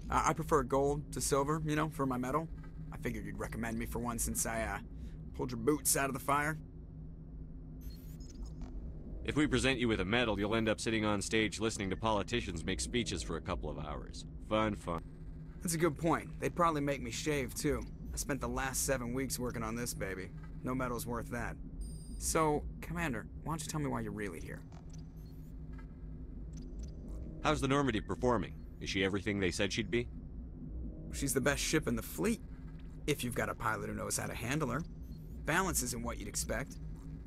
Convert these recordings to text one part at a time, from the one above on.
I prefer gold to silver, you know, for my medal. I figured you'd recommend me for one since I, pulled your boots out of the fire. If we present you with a medal, you'll end up sitting on stage listening to politicians make speeches for a couple of hours. Fun. That's a good point. They'd probably make me shave, too. I spent the last 7 weeks working on this baby. No medal's worth that. So, Commander, why don't you tell me why you're really here? How's the Normandy performing? Is she everything they said she'd be? She's the best ship in the fleet. If you've got a pilot who knows how to handle her. Balance isn't what you'd expect.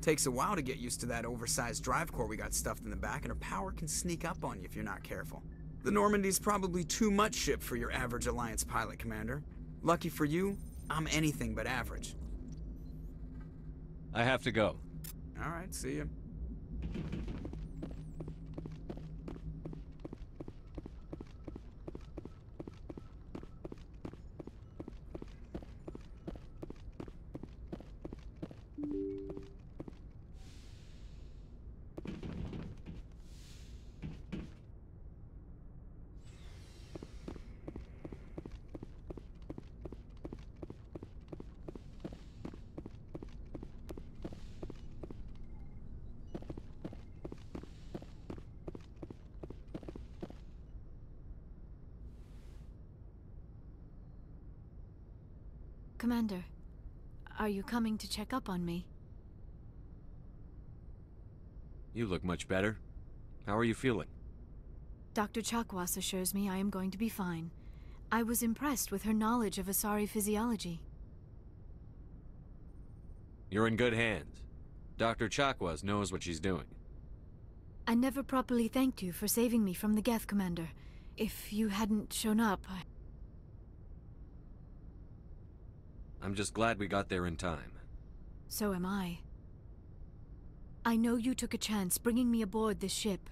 Takes a while to get used to that oversized drive core we got stuffed in the back, and her power can sneak up on you if you're not careful. The Normandy's probably too much ship for your average Alliance pilot, Commander. Lucky for you, I'm anything but average. I have to go. All right, see ya. Commander, are you coming to check up on me? You look much better. How are you feeling? Dr. Chakwas assures me I am going to be fine. I was impressed with her knowledge of Asari physiology. You're in good hands. Dr. Chakwas knows what she's doing. I never properly thanked you for saving me from the Geth, Commander. If you hadn't shown up, I'm just glad we got there in time. So am I. I know you took a chance bringing me aboard this ship.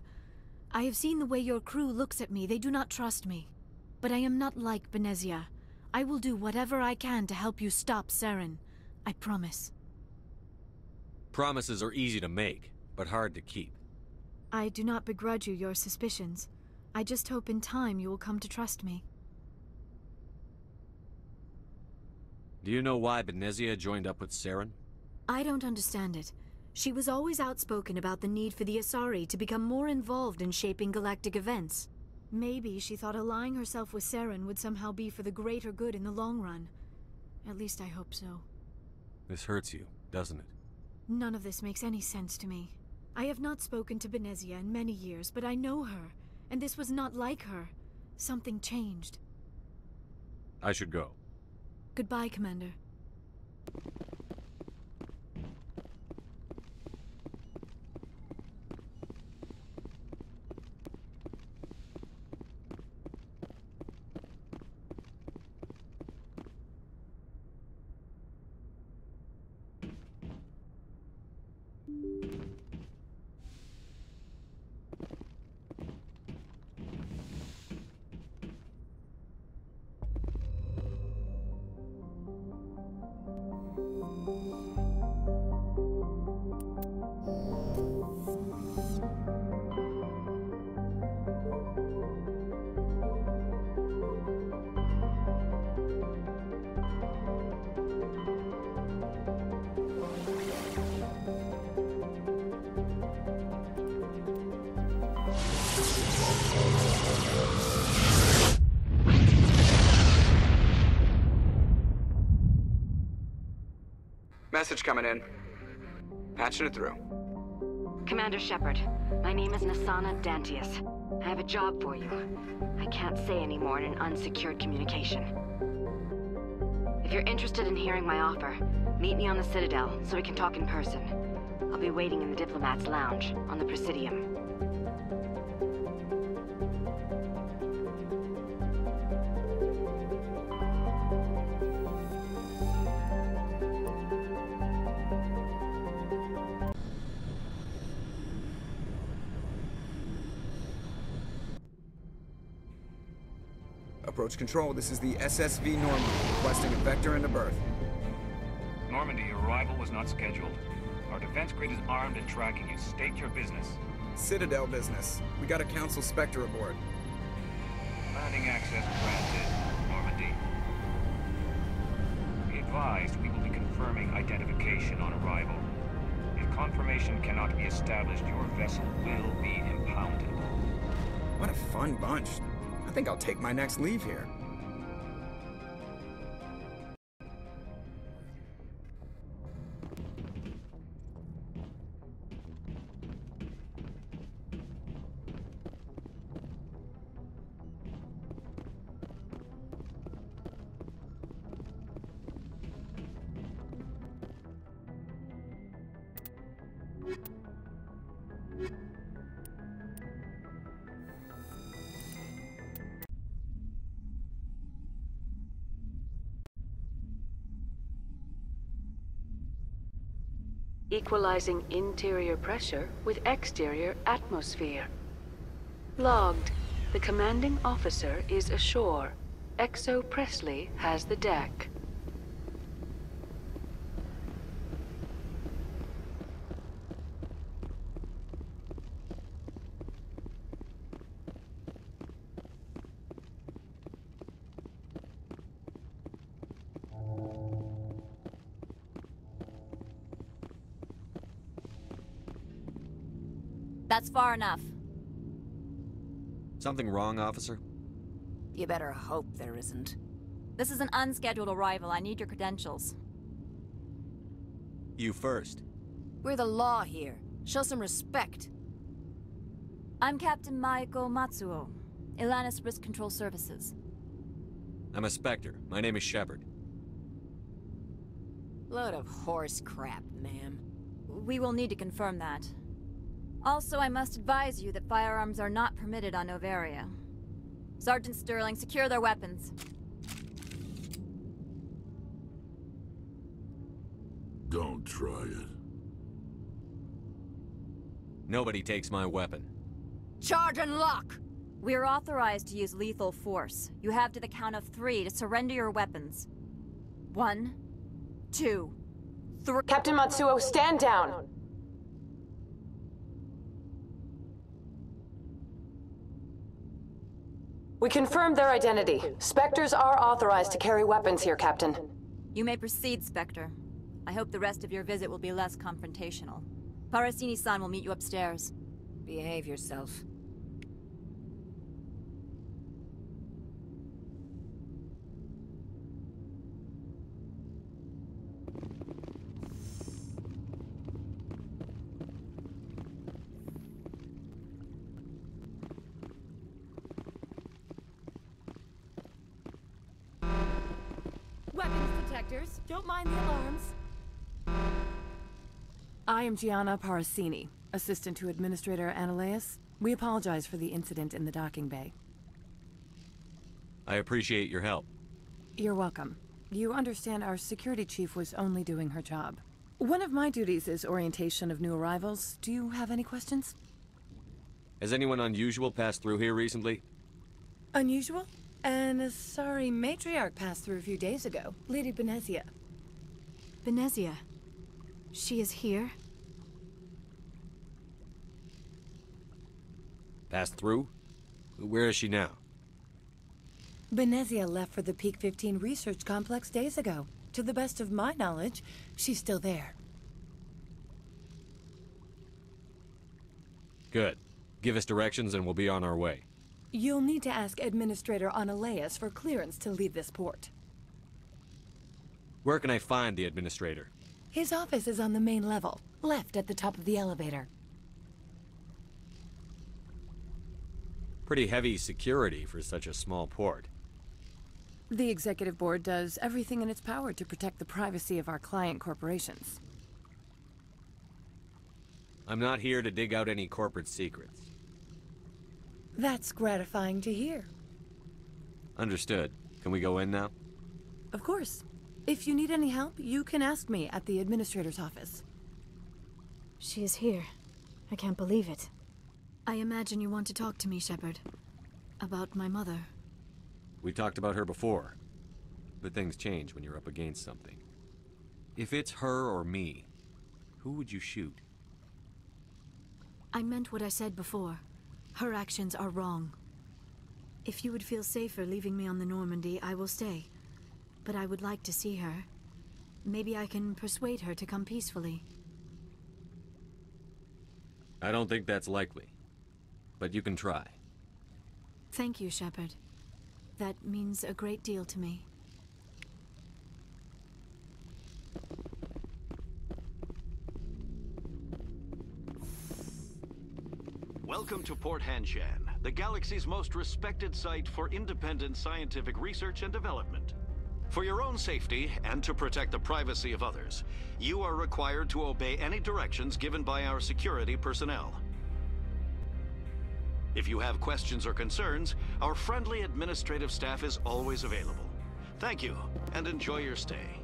I have seen the way your crew looks at me. They do not trust me. But I am not like Benezia. I will do whatever I can to help you stop Saren. I promise. Promises are easy to make, but hard to keep. I do not begrudge you your suspicions. I just hope in time you will come to trust me. Do you know why Benezia joined up with Saren? I don't understand it. She was always outspoken about the need for the Asari to become more involved in shaping galactic events. Maybe she thought allying herself with Saren would somehow be for the greater good in the long run. At least I hope so. This hurts you, doesn't it? None of this makes any sense to me. I have not spoken to Benezia in many years, but I know her, and this was not like her. Something changed. I should go. Goodbye, Commander. Message coming in. Patching it through. Commander Shepard, my name is Nasana Dantius. I have a job for you. I can't say any more in an unsecured communication. If you're interested in hearing my offer, meet me on the Citadel so we can talk in person. I'll be waiting in the Diplomat's Lounge on the Presidium. Approach control, this is the SSV Normandy, requesting a vector into berth. Normandy, your arrival was not scheduled. Our defense grid is armed and tracking you. State your business. Citadel business. We got a Council Spectre aboard. Landing access granted, Normandy. Be advised, we will be confirming identification on arrival. If confirmation cannot be established, your vessel will be impounded. What a fun bunch. I think I'll take my next leave here. Equalizing interior pressure with exterior atmosphere. Logged. The commanding officer is ashore. XO Presley has the deck. That's far enough. Something wrong, officer? You better hope there isn't. This is an unscheduled arrival. I need your credentials. You first. We're the law here. Show some respect. I'm Captain Maiko Matsuo, Ilanis Risk Control Services. I'm a Spectre. My name is Shepard. Load of horse crap, ma'am. We will need to confirm that. Also, I must advise you that firearms are not permitted on Novaria. Sergeant Sterling, secure their weapons. Don't try it. Nobody takes my weapon. Charge and lock! We are authorized to use lethal force. You have to the count of 3 to surrender your weapons. 1, 2, 3. Captain Matsuo, stand down! We confirmed their identity. Spectres are authorized to carry weapons here, Captain. You may proceed, Spectre. I hope the rest of your visit will be less confrontational. Parasini-san will meet you upstairs. Behave yourself. Weapons detectors. Don't mind the alarms. I am Gianna Parasini, assistant to Administrator Analeas. We apologize for the incident in the docking bay. I appreciate your help. You're welcome. You understand our security chief was only doing her job. One of my duties is orientation of new arrivals. Do you have any questions? Has anyone unusual passed through here recently? Unusual? And a sorry matriarch passed through a few days ago. Lady Benezia. Benezia. She is here? Passed through? Where is she now? Benezia left for the Peak 15 research complex days ago. To the best of my knowledge, she's still there. Good. Give us directions and we'll be on our way. You'll need to ask Administrator Analeas for clearance to leave this port. Where can I find the administrator? His office is on the main level, left at the top of the elevator. Pretty heavy security for such a small port. The Executive Board does everything in its power to protect the privacy of our client corporations. I'm not here to dig out any corporate secrets. That's gratifying to hear. Understood. Can we go in now? Of course. If you need any help, you can ask me at the Administrator's office. She is here. I can't believe it. I imagine you want to talk to me, Shepard. About my mother. We talked about her before. But things change when you're up against something. If it's her or me, who would you shoot? I meant what I said before. Her actions are wrong. If you would feel safer leaving me on the Normandy, I will stay. But I would like to see her. Maybe I can persuade her to come peacefully. I don't think that's likely, but you can try. Thank you, Shepard. That means a great deal to me. Welcome to Port Hanshan, the galaxy's most respected site for independent scientific research and development. For your own safety and to protect the privacy of others, you are required to obey any directions given by our security personnel. If you have questions or concerns, our friendly administrative staff is always available. Thank you, and enjoy your stay.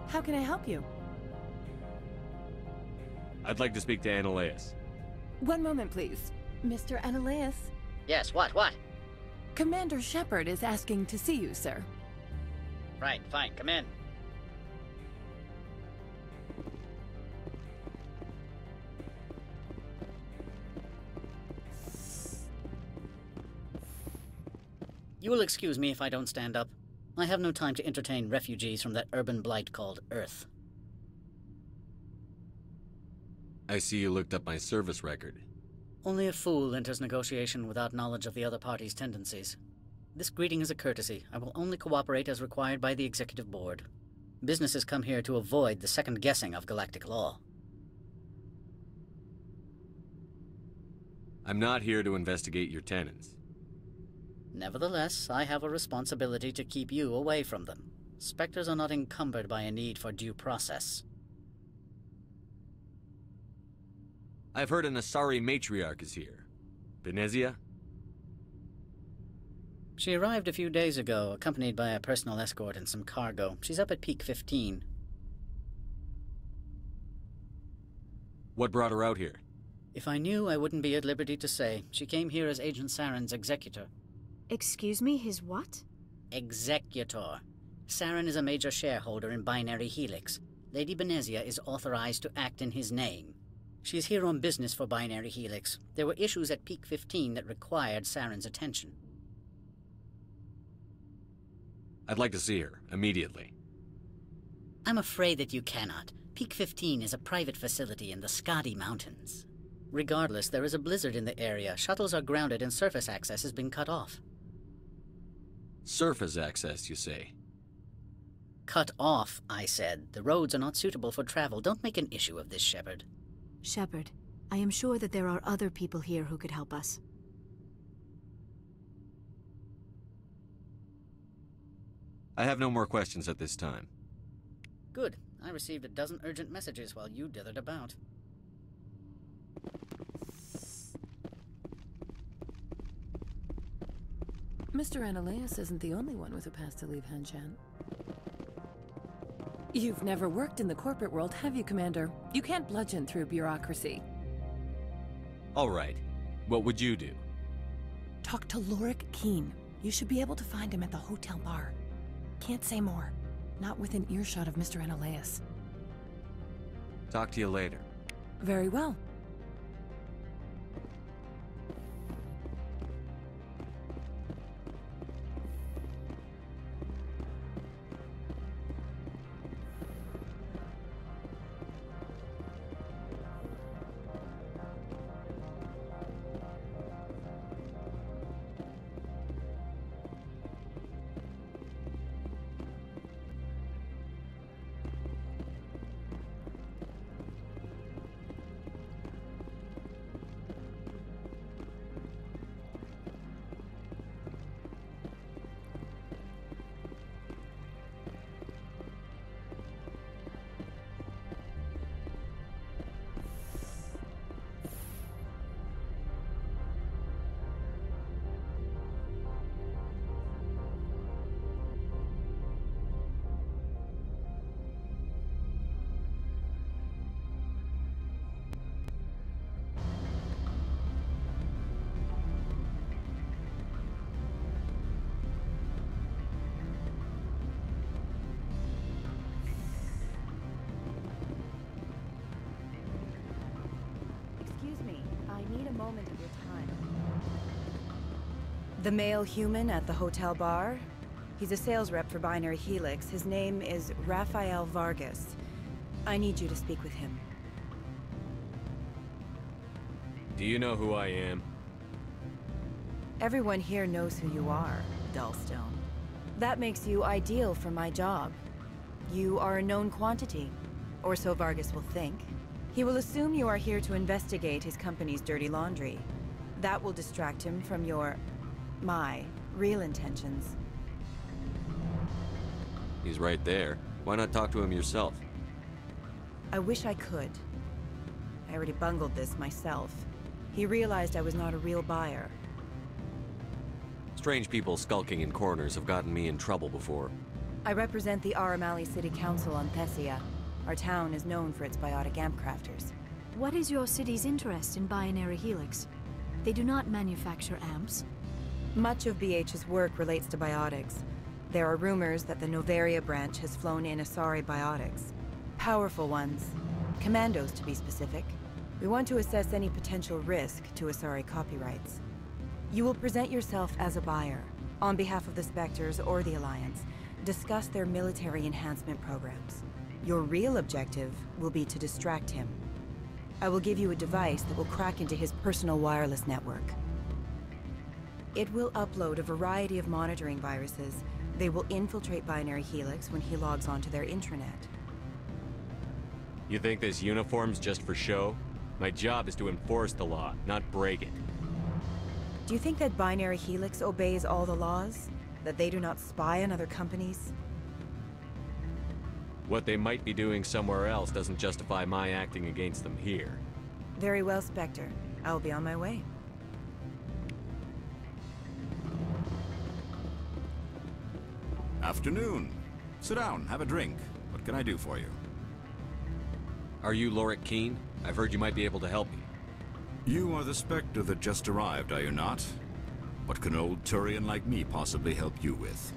How can I help you? I'd like to speak to Annaleus. One moment, please. Mr. Annaleus? Yes, what? Commander Shepard is asking to see you, sir. Right, fine, come in. You will excuse me if I don't stand up. I have no time to entertain refugees from that urban blight called Earth. I see you looked up my service record. Only a fool enters negotiation without knowledge of the other party's tendencies. This greeting is a courtesy. I will only cooperate as required by the Executive Board. Businesses come here to avoid the second guessing of galactic law. I'm not here to investigate your tenants. Nevertheless, I have a responsibility to keep you away from them. Spectres are not encumbered by a need for due process. I've heard an Asari matriarch is here. Benezia? She arrived a few days ago, accompanied by a personal escort and some cargo. She's up at Peak 15. What brought her out here? If I knew, I wouldn't be at liberty to say. She came here as Agent Saren's executor. Excuse me, his what? Executor. Saren is a major shareholder in Binary Helix. Lady Benezia is authorized to act in his name. She's here on business for Binary Helix. There were issues at Peak 15 that required Saren's attention. I'd like to see her, immediately. I'm afraid that you cannot. Peak 15 is a private facility in the Skadi Mountains. Regardless, there is a blizzard in the area. Shuttles are grounded and surface access has been cut off. Surface access, you say? Cut off, I said. The roads are not suitable for travel. Don't make an issue of this, Shepard. Shepard, I am sure that there are other people here who could help us. I have no more questions at this time. Good. I received a dozen urgent messages while you dithered about. Mr. Annaleus isn't the only one with a pass to leave Hanshan. You've never worked in the corporate world, have you, Commander? You can't bludgeon through bureaucracy. All right. What would you do? Talk to Lorik Keen. You should be able to find him at the hotel bar. Can't say more. Not within earshot of Mr. Annaleus. Talk to you later. Very well. The male human at the hotel bar? He's a sales rep for Binary Helix. His name is Rafael Vargas. I need you to speak with him. Do you know who I am? Everyone here knows who you are, Dullstone. That makes you ideal for my job. You are a known quantity, or so Vargas will think. He will assume you are here to investigate his company's dirty laundry. That will distract him from my real intentions. He's right there. Why not talk to him yourself? I wish I could. I already bungled this myself. He realized I was not a real buyer. Strange people skulking in corners have gotten me in trouble before. I represent the Aramali City Council on Thessia. Our town is known for its biotic amp crafters. What is your city's interest in Binary Helix? They do not manufacture amps. Much of BH's work relates to biotics. There are rumors that the Noveria branch has flown in Asari biotics. Powerful ones. Commandos, to be specific. We want to assess any potential risk to Asari copyrights. You will present yourself as a buyer, on behalf of the Spectres or the Alliance. Discuss their military enhancement programs. Your real objective will be to distract him. I will give you a device that will crack into his personal wireless network. It will upload a variety of monitoring viruses. They will infiltrate Binary Helix when he logs onto their intranet. You think this uniform's just for show? My job is to enforce the law, not break it. Do you think that Binary Helix obeys all the laws? That they do not spy on other companies? What they might be doing somewhere else doesn't justify my acting against them here. Very well, Spectre. I'll be on my way. Afternoon. Sit down, have a drink. What can I do for you? Are you Lorik Keene? I've heard you might be able to help me. You are the Spectre that just arrived, are you not? What can an old Turian like me possibly help you with?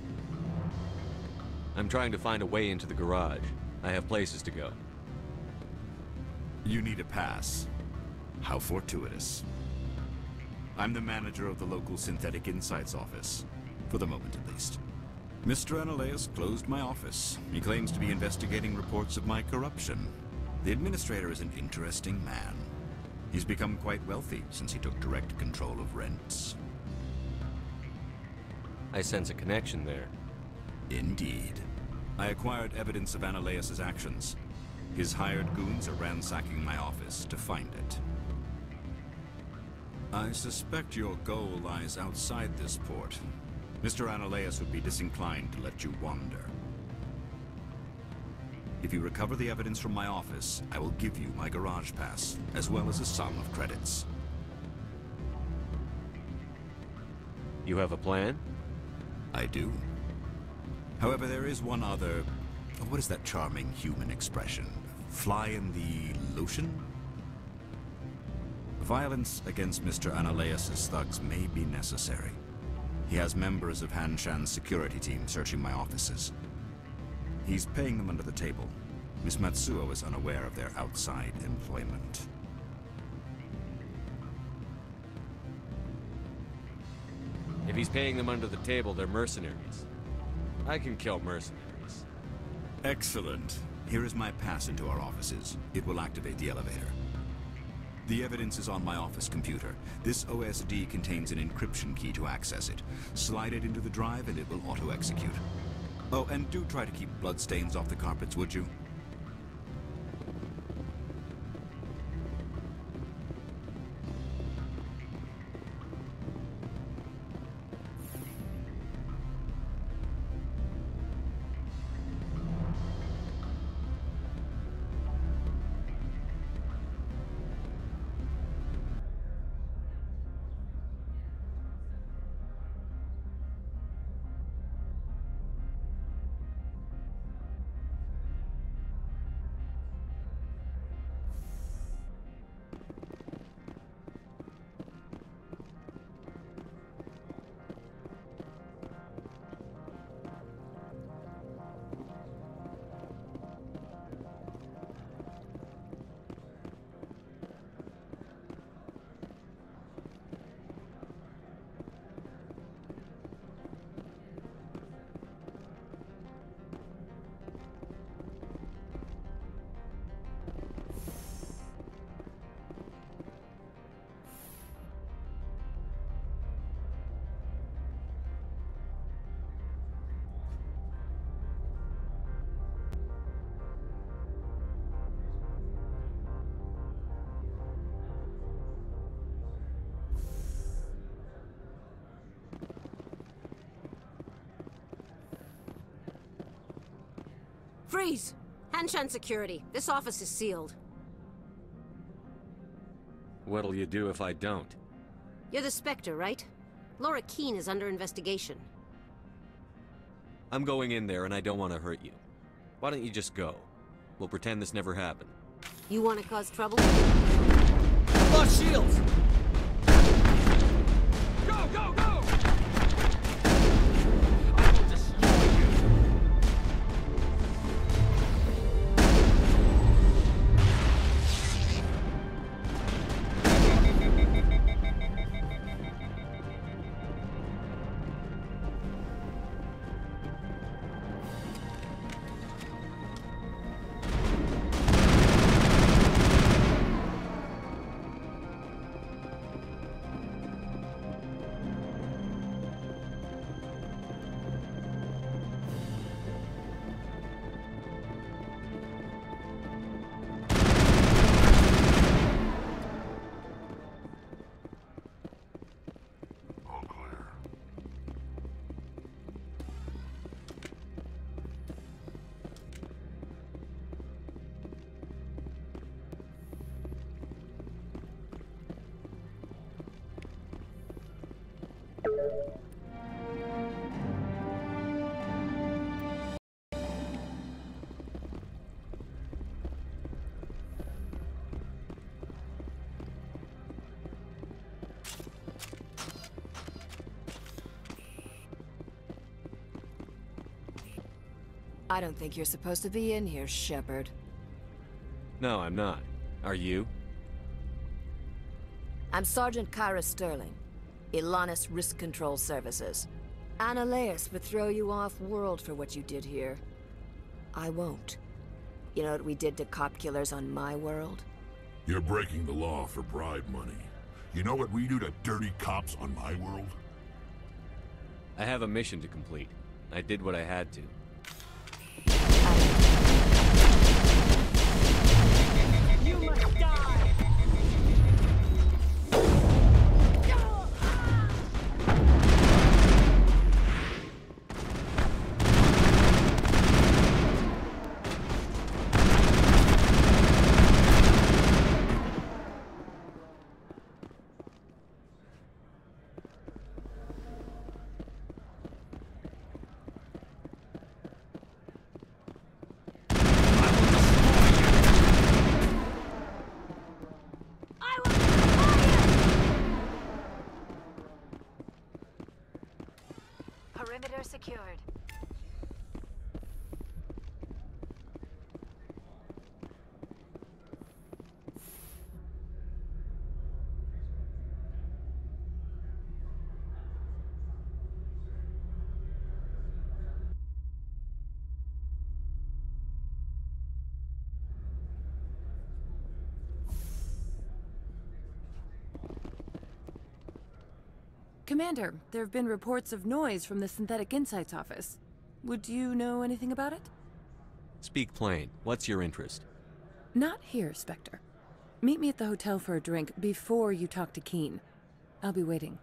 I'm trying to find a way into the garage. I have places to go. You need a pass. How fortuitous. I'm the manager of the local Synthetic Insights office. For the moment, at least. Mr. Analaeus closed my office. He claims to be investigating reports of my corruption. The administrator is an interesting man. He's become quite wealthy since he took direct control of rents. I sense a connection there. Indeed. I acquired evidence of Analaeus' actions. His hired goons are ransacking my office to find it. I suspect your goal lies outside this port. Mr. Analaeus would be disinclined to let you wander. If you recover the evidence from my office, I will give you my garage pass, as well as a sum of credits. You have a plan? I do. However, there is one other... What is that charming human expression? Fly in the lotion? Violence against Mr. Analaeus' thugs may be necessary. He has members of Hanshan's security team searching my offices. He's paying them under the table. Miss Matsuo is unaware of their outside employment. If he's paying them under the table, they're mercenaries. I can kill mercenaries. Excellent. Here is my pass into our offices. It will activate the elevator. The evidence is on my office computer. This OSD contains an encryption key to access it. Slide it into the drive and it will auto-execute. Oh, and do try to keep bloodstains off the carpets, would you? Freeze! Hanshan security. This office is sealed. What'll you do if I don't? You're the Spectre, right? Laura Keene is under investigation. I'm going in there and I don't want to hurt you. Why don't you just go? We'll pretend this never happened. You want to cause trouble? Lost shields! Go, go, go! I will destroy you! I don't think you're supposed to be in here, Shepard. No, I'm not. Are you? I'm Sergeant Kyra Sterling, Ilanis Risk Control Services. Analeas would throw you off-world for what you did here. I won't. You know what we did to cop killers on my world? You're breaking the law for bribe money. You know what we do to dirty cops on my world? I have a mission to complete. I did what I had to. You must die! Perimeter secured. Commander, there have been reports of noise from the Synthetic Insights office. Would you know anything about it? Speak plain. What's your interest? Not here, Spectre. Meet me at the hotel for a drink before you talk to Keene. I'll be waiting.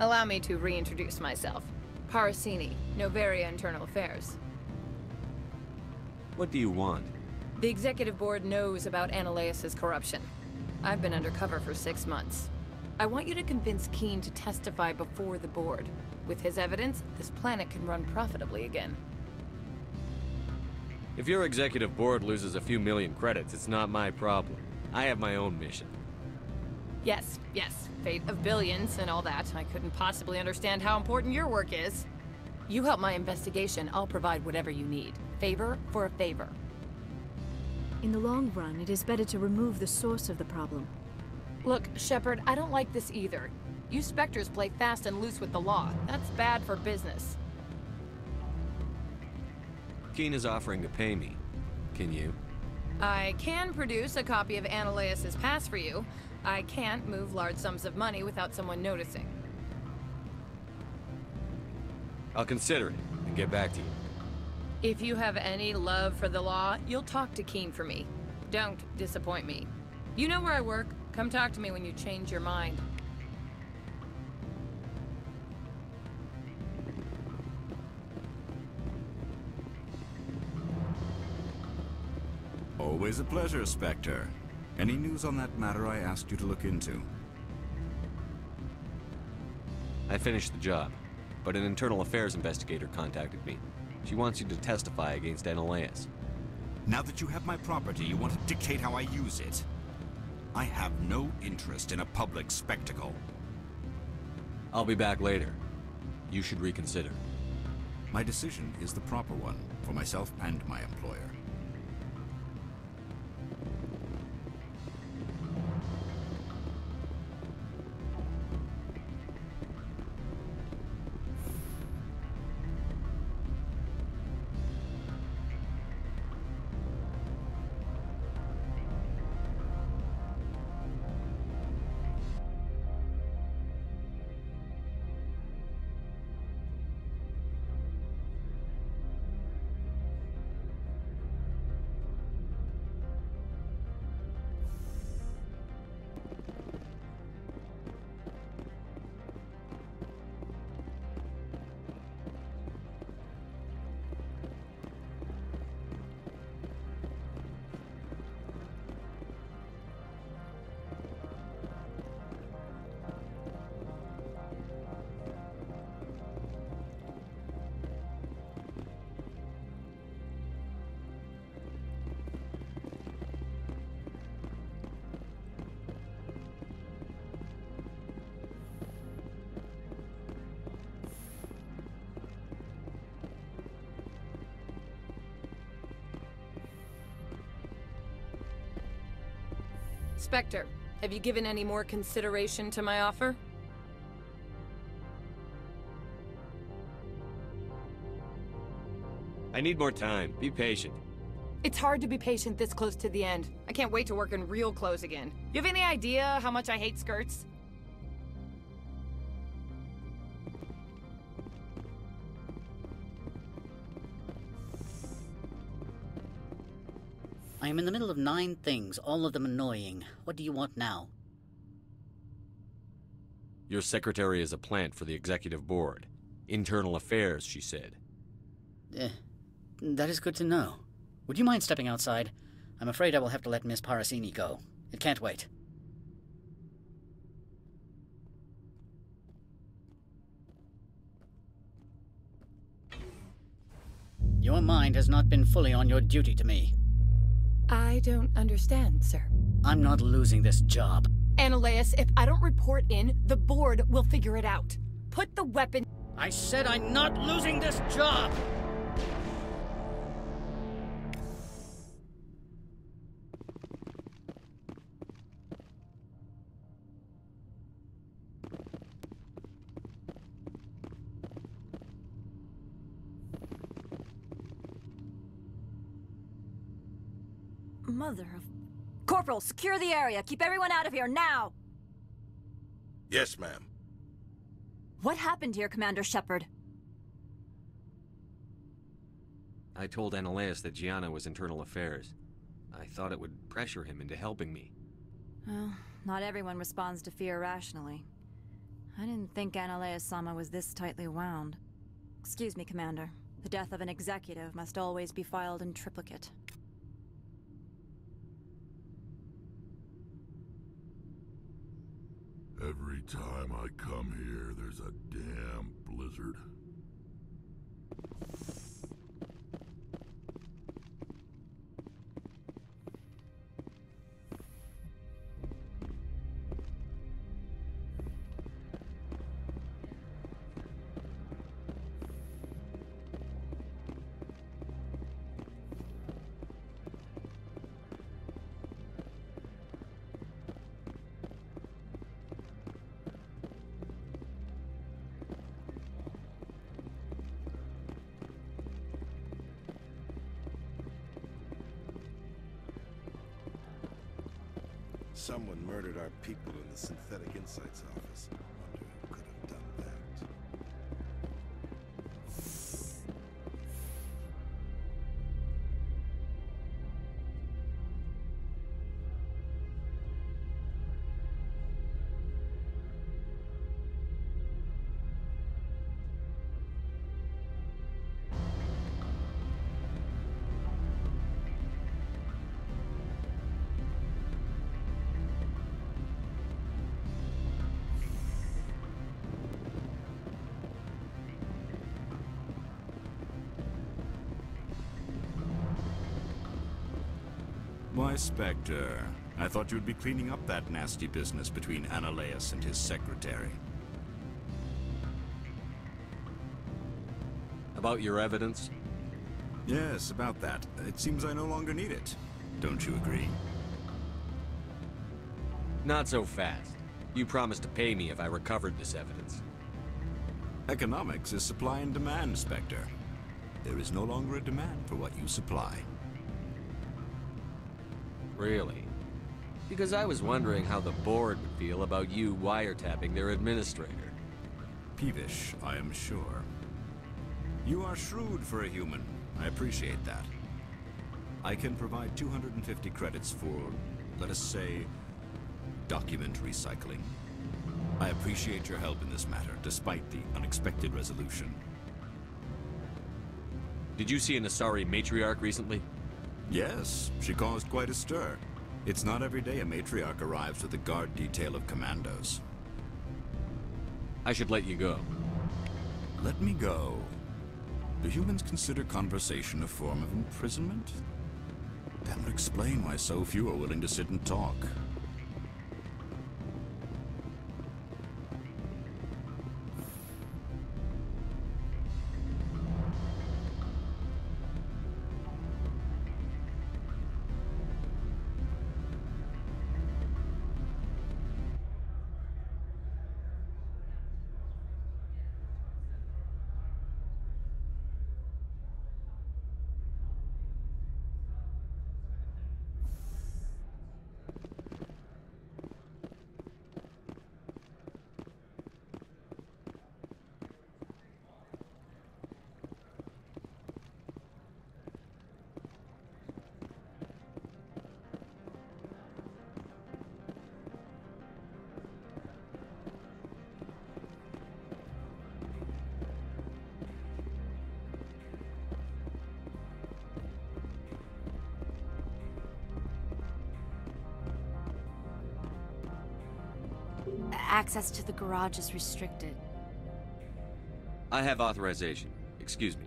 Allow me to reintroduce myself. Parasini, Novaria Internal Affairs. What do you want? The Executive Board knows about Analeas' corruption. I've been undercover for 6 months. I want you to convince Keen to testify before the board. With his evidence, this planet can run profitably again. If your executive board loses a few million credits, it's not my problem. I have my own mission. Yes, yes. Fate of billions and all that. I couldn't possibly understand how important your work is. You help my investigation, I'll provide whatever you need. Favor for a favor. In the long run, it is better to remove the source of the problem. Look, Shepard, I don't like this either. You Spectres play fast and loose with the law. That's bad for business. Keen is offering to pay me. Can you? I can produce a copy of Ananias' pass for you. I can't move large sums of money without someone noticing. I'll consider it and get back to you. If you have any love for the law, you'll talk to Keen for me. Don't disappoint me. You know where I work. Come talk to me when you change your mind. Always a pleasure, Spectre. Any news on that matter I asked you to look into? I finished the job, but an internal affairs investigator contacted me. She wants you to testify against Ananias. Now that you have my property, you want to dictate how I use it? I have no interest in a public spectacle. I'll be back later. You should reconsider. My decision is the proper one for myself and my employer. Spectre, have you given any more consideration to my offer? I need more time. Be patient. It's hard to be patient this close to the end. I can't wait to work in real clothes again. You have any idea how much I hate skirts? I am in the middle of 9 things, all of them annoying. What do you want now? Your secretary is a plant for the executive board. Internal affairs, she said. That is good to know. Would you mind stepping outside? I'm afraid I will have to let Miss Parasini go. It can't wait. Your mind has not been fully on your duty to me. I don't understand, sir. I'm not losing this job. Ananias, if I don't report in, the board will figure it out. Put the weapon... I said I'm not losing this job! Mother of... Corporal, secure the area. Keep everyone out of here, now! Yes, ma'am. What happened here, Commander Shepard? I told Ananias that Gianna was internal affairs. I thought it would pressure him into helping me. Well, not everyone responds to fear rationally. I didn't think Ananias-sama was this tightly wound. Excuse me, Commander. The death of an executive must always be filed in triplicate. Every time I come here, there's a damn blizzard. Someone murdered our people in the Synthetic Insights office. Wonder who could have done that. Why, Spectre, I thought you'd be cleaning up that nasty business between Analeus and his secretary. About your evidence? Yes, about that. It seems I no longer need it. Don't you agree? Not so fast. You promised to pay me if I recovered this evidence. Economics is supply and demand, Spectre. There is no longer a demand for what you supply. Really? Because I was wondering how the board would feel about you wiretapping their administrator. Peevish, I am sure. You are shrewd for a human. I appreciate that. I can provide 250 credits for, let us say, document recycling. I appreciate your help in this matter, despite the unexpected resolution. Did you see an Asari matriarch recently? Yes, she caused quite a stir. It's not every day a matriarch arrives with a guard detail of commandos. I should let you go. Let me go. Do humans consider conversation a form of imprisonment? That would explain why so few are willing to sit and talk. Access to the garage is restricted. I have authorization. Excuse me.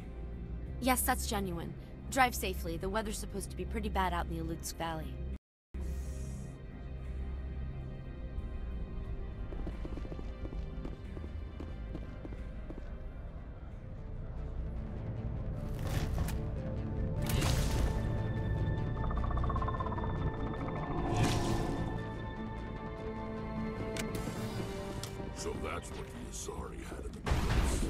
Yes, that's genuine. Drive safely. The weather's supposed to be pretty bad out in the ALOT Valley. So that's what the Asari had in the past.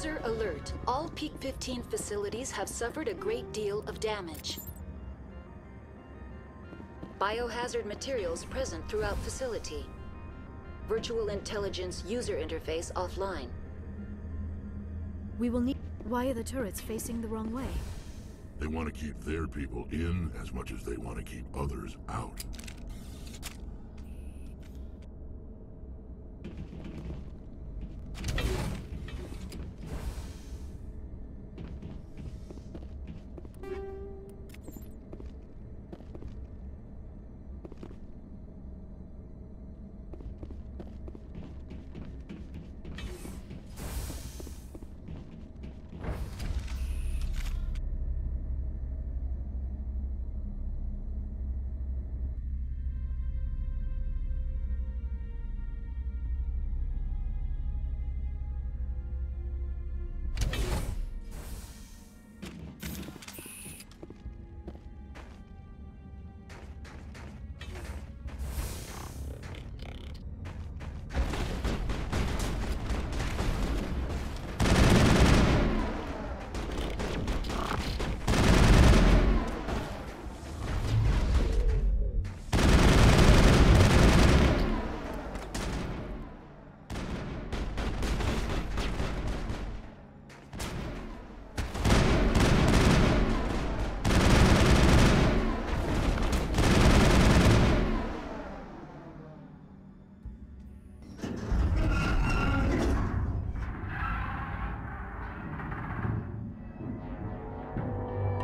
User alert. All Peak 15 facilities have suffered a great deal of damage. Biohazard materials present throughout facility. Virtual intelligence user interface offline. We will need... Why are the turrets facing the wrong way? They want to keep their people in as much as they want to keep others out.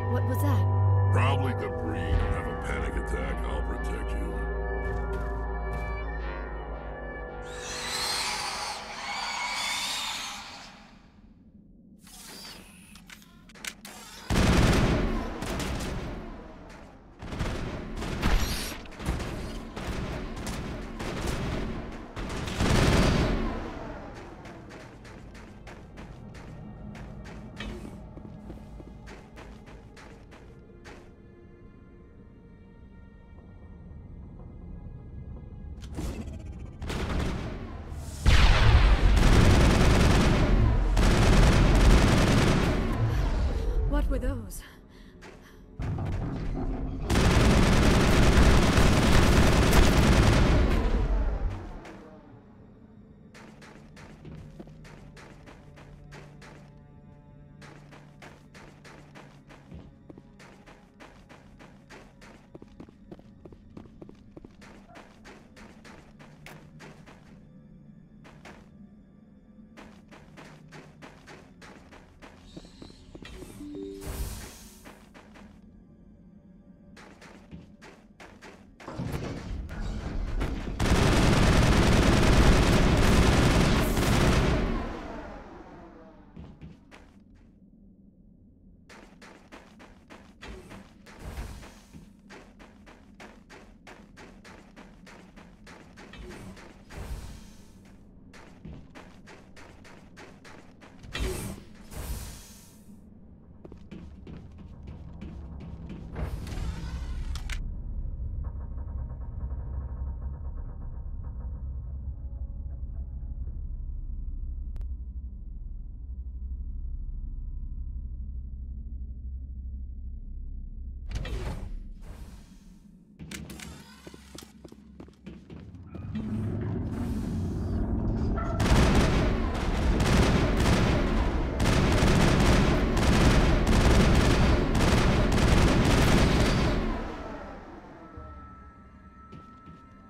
What was that? Probably debris. Don't have a panic attack. I'll protect you. What were those?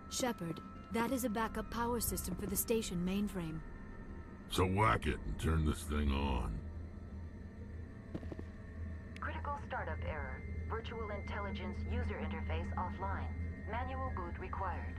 Shepard, that is a backup power system for the station mainframe. So whack it and turn this thing on. Critical startup error. Virtual intelligence user interface offline. Manual boot required.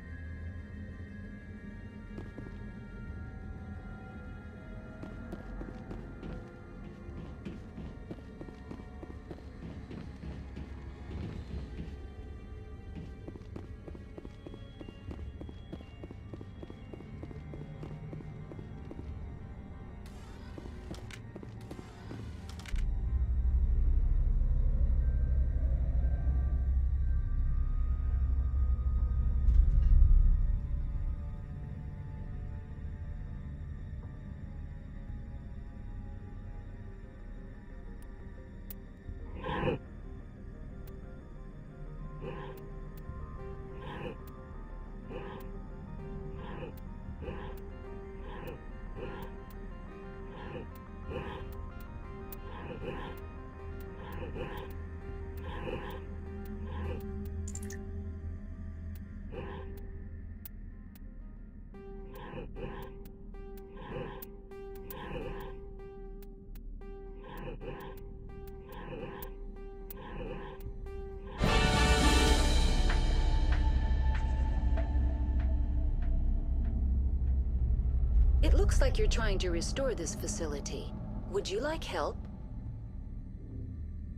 Looks like you're trying to restore this facility. Would you like help?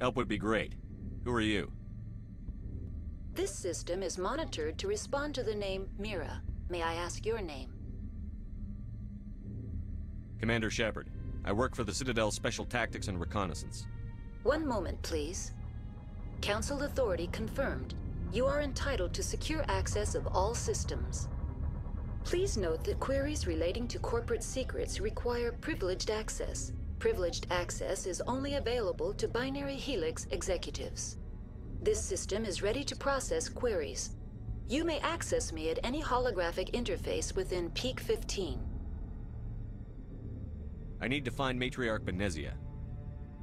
Help would be great. Who are you? This system is monitored to respond to the name Mira. May I ask your name? Commander Shepard. I work for the Citadel Special Tactics and Reconnaissance. One moment, please. Council authority confirmed. You are entitled to secure access of all systems. Please note that queries relating to corporate secrets require privileged access. Privileged access is only available to Binary Helix executives. This system is ready to process queries. You may access me at any holographic interface within Peak 15. I need to find Matriarch Benezia.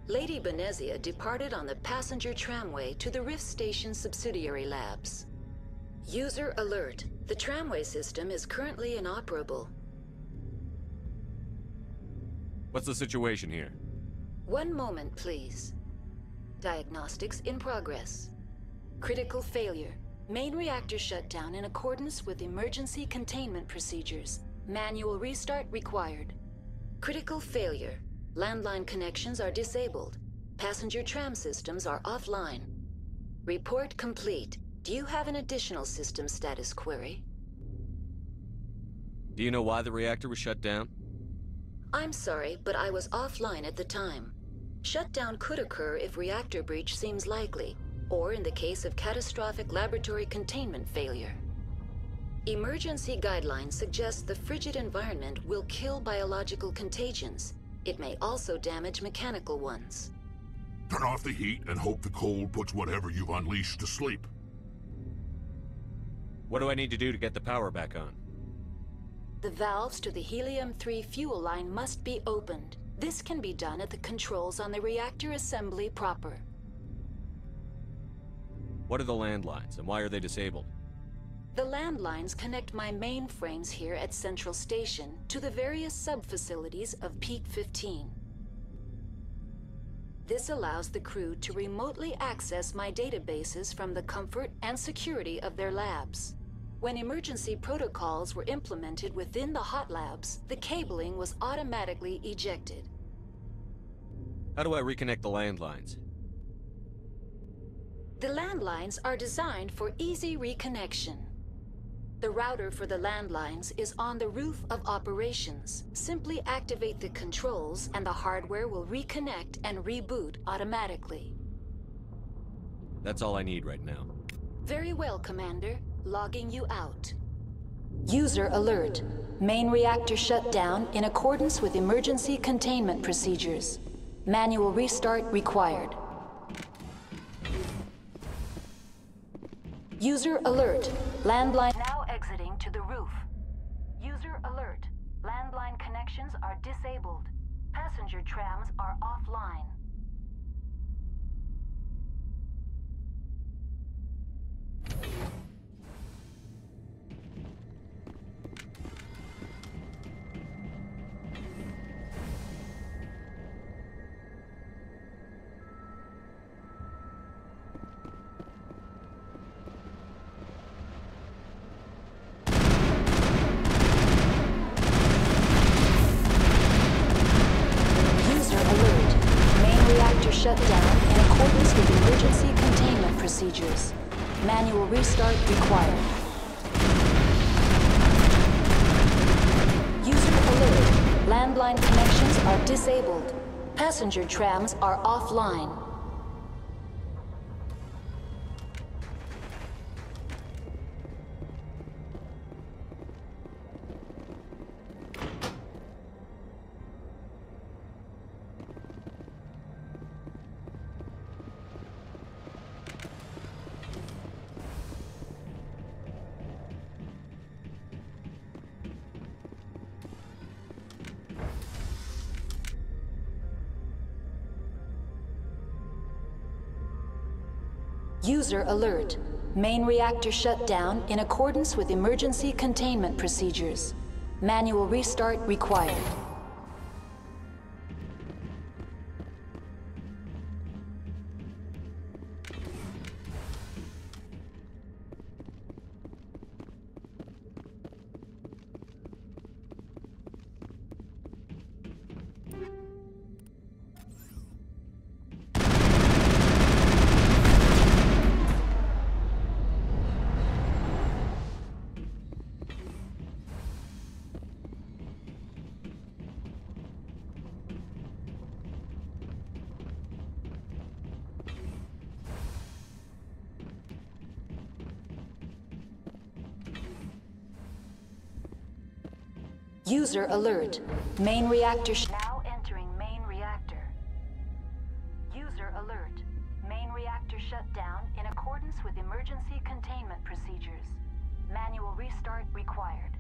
Lady Benezia departed on the passenger tramway to the Rift Station subsidiary labs. User alert. The tramway system is currently inoperable. What's the situation here? One moment, please. Diagnostics in progress. Critical failure. Main reactor shutdown in accordance with emergency containment procedures. Manual restart required. Critical failure. Landline connections are disabled. Passenger tram systems are offline. Report complete. Do you have an additional system status query? Do you know why the reactor was shut down? I'm sorry, but I was offline at the time. Shutdown could occur if reactor breach seems likely, or in the case of catastrophic laboratory containment failure. Emergency guidelines suggest the frigid environment will kill biological contagions. It may also damage mechanical ones. Turn off the heat and hope the cold puts whatever you've unleashed to sleep. What do I need to do to get the power back on? The valves to the helium-3 fuel line must be opened. This can be done at the controls on the reactor assembly proper. What are the landlines, and why are they disabled? The landlines connect my mainframes here at Central Station to the various sub-facilities of Peak 15. This allows the crew to remotely access my databases from the comfort and security of their labs. When emergency protocols were implemented within the hot labs, the cabling was automatically ejected. How do I reconnect the landlines? The landlines are designed for easy reconnection. The router for the landlines is on the roof of operations. Simply activate the controls and the hardware will reconnect and reboot automatically. That's all I need right now. Very well, Commander. Logging you out. User alert. Main reactor shut down in accordance with emergency containment procedures. Manual restart required. User alert. Landline now exiting to the roof. User alert. Landline connections are disabled. Passenger trams are offline. Shut down in accordance with emergency containment procedures. Manual restart required. User alert. Landline connections are disabled. Passenger trams are offline. User alert. Main reactor shut down in accordance with emergency containment procedures. Manual restart required. User alert. Main reactor now entering main reactor. User alert. Main reactor shut down in accordance with emergency containment procedures. Manual restart required.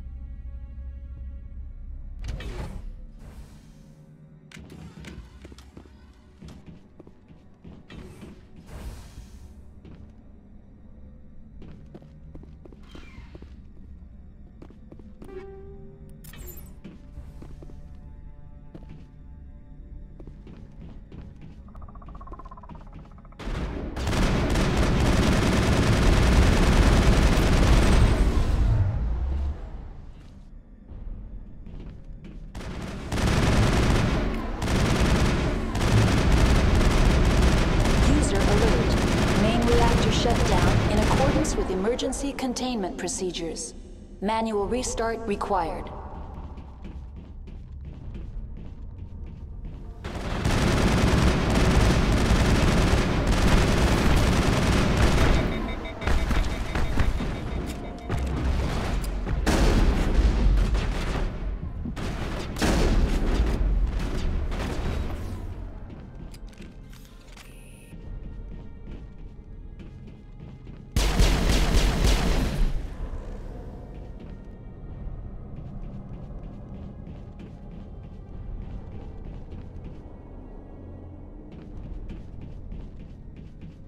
With emergency containment procedures. Manual restart required.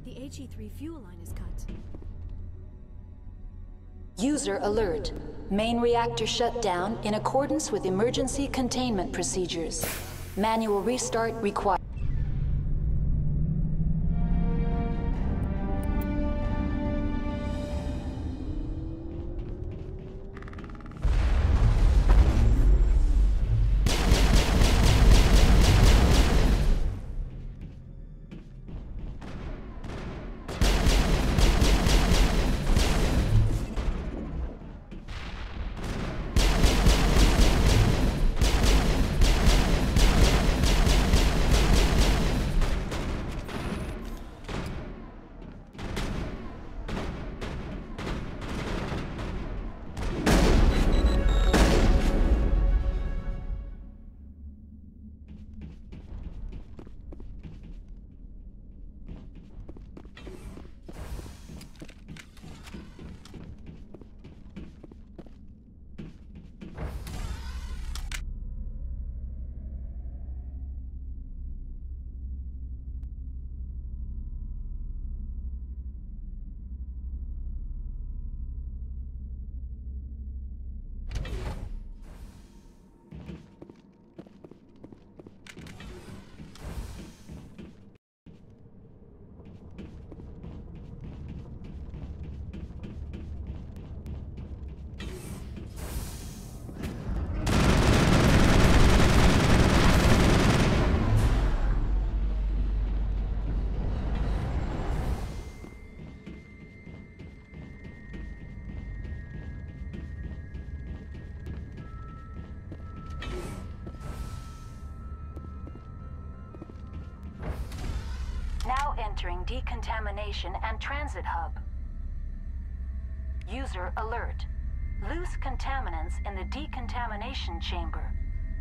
The HE3 fuel line is cut. User alert. Main reactor shut down in accordance with emergency containment procedures. Manual restart required. Now entering decontamination and transit hub. User alert. Loose contaminants in the decontamination chamber.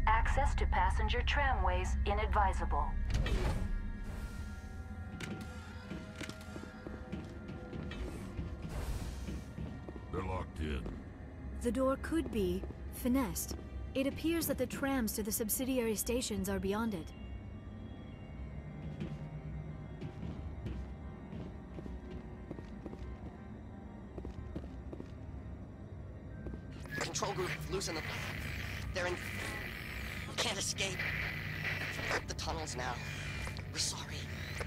Access to passenger tramways inadvisable. They're locked in. The door could be finessed. It appears that the trams to the subsidiary stations are beyond it. Control group, loosen them. They're in... Can't escape. The tunnels now. We're sorry.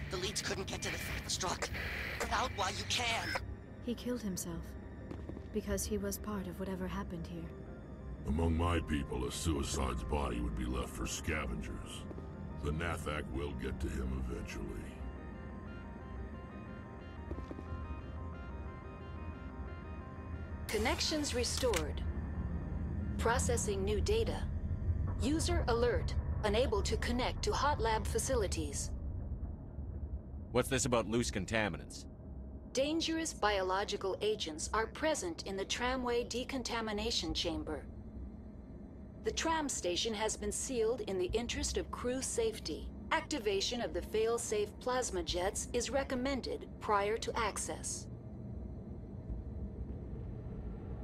The leads couldn't get to the struck. Get out while you can. He killed himself. Because he was part of whatever happened here. Among my people, a suicide's body would be left for scavengers. The Nathak will get to him eventually. Connections restored. Processing new data. User alert. Unable to connect to hot lab facilities. What's this about loose contaminants? Dangerous biological agents are present in the tramway decontamination chamber. The tram station has been sealed in the interest of crew safety. Activation of the fail-safe plasma jets is recommended prior to access.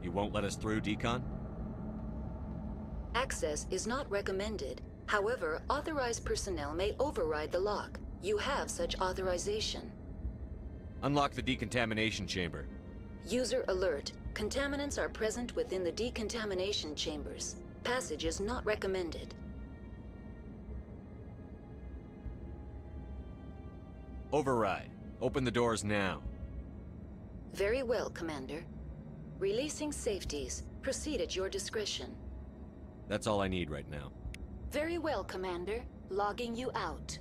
You won't let us through, Decon? Access is not recommended. However, authorized personnel may override the lock. You have such authorization. Unlock the decontamination chamber. User alert. Contaminants are present within the decontamination chambers. Passage is not recommended. Override. Open the doors now. Very well, Commander. Releasing safeties. Proceed at your discretion. That's all I need right now. Very well, Commander. Logging you out.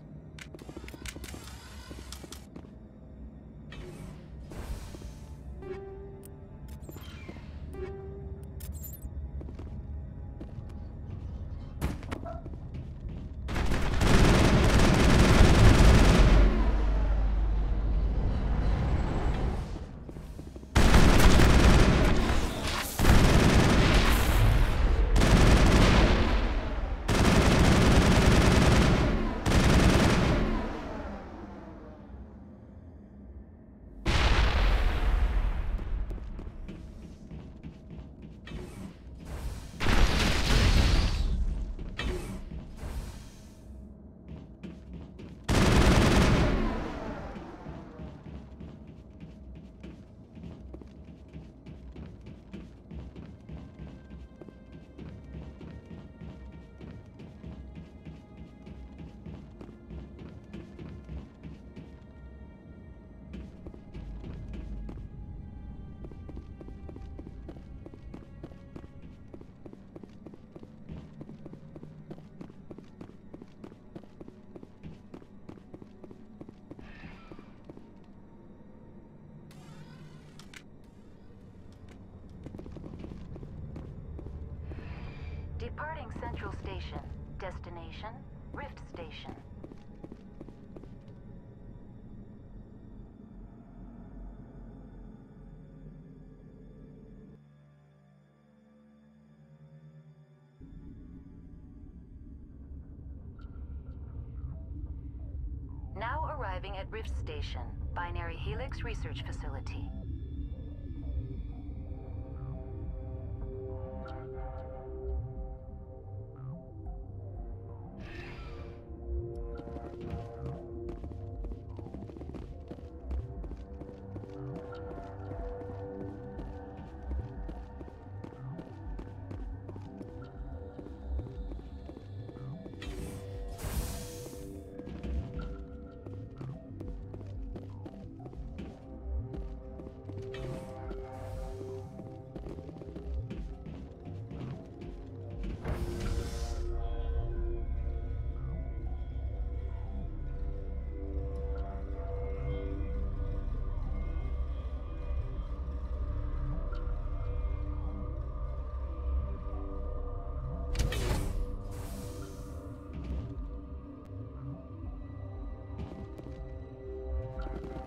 Departing Central Station. Destination, Rift Station. Now arriving at Rift Station, Binary Helix Research Facility.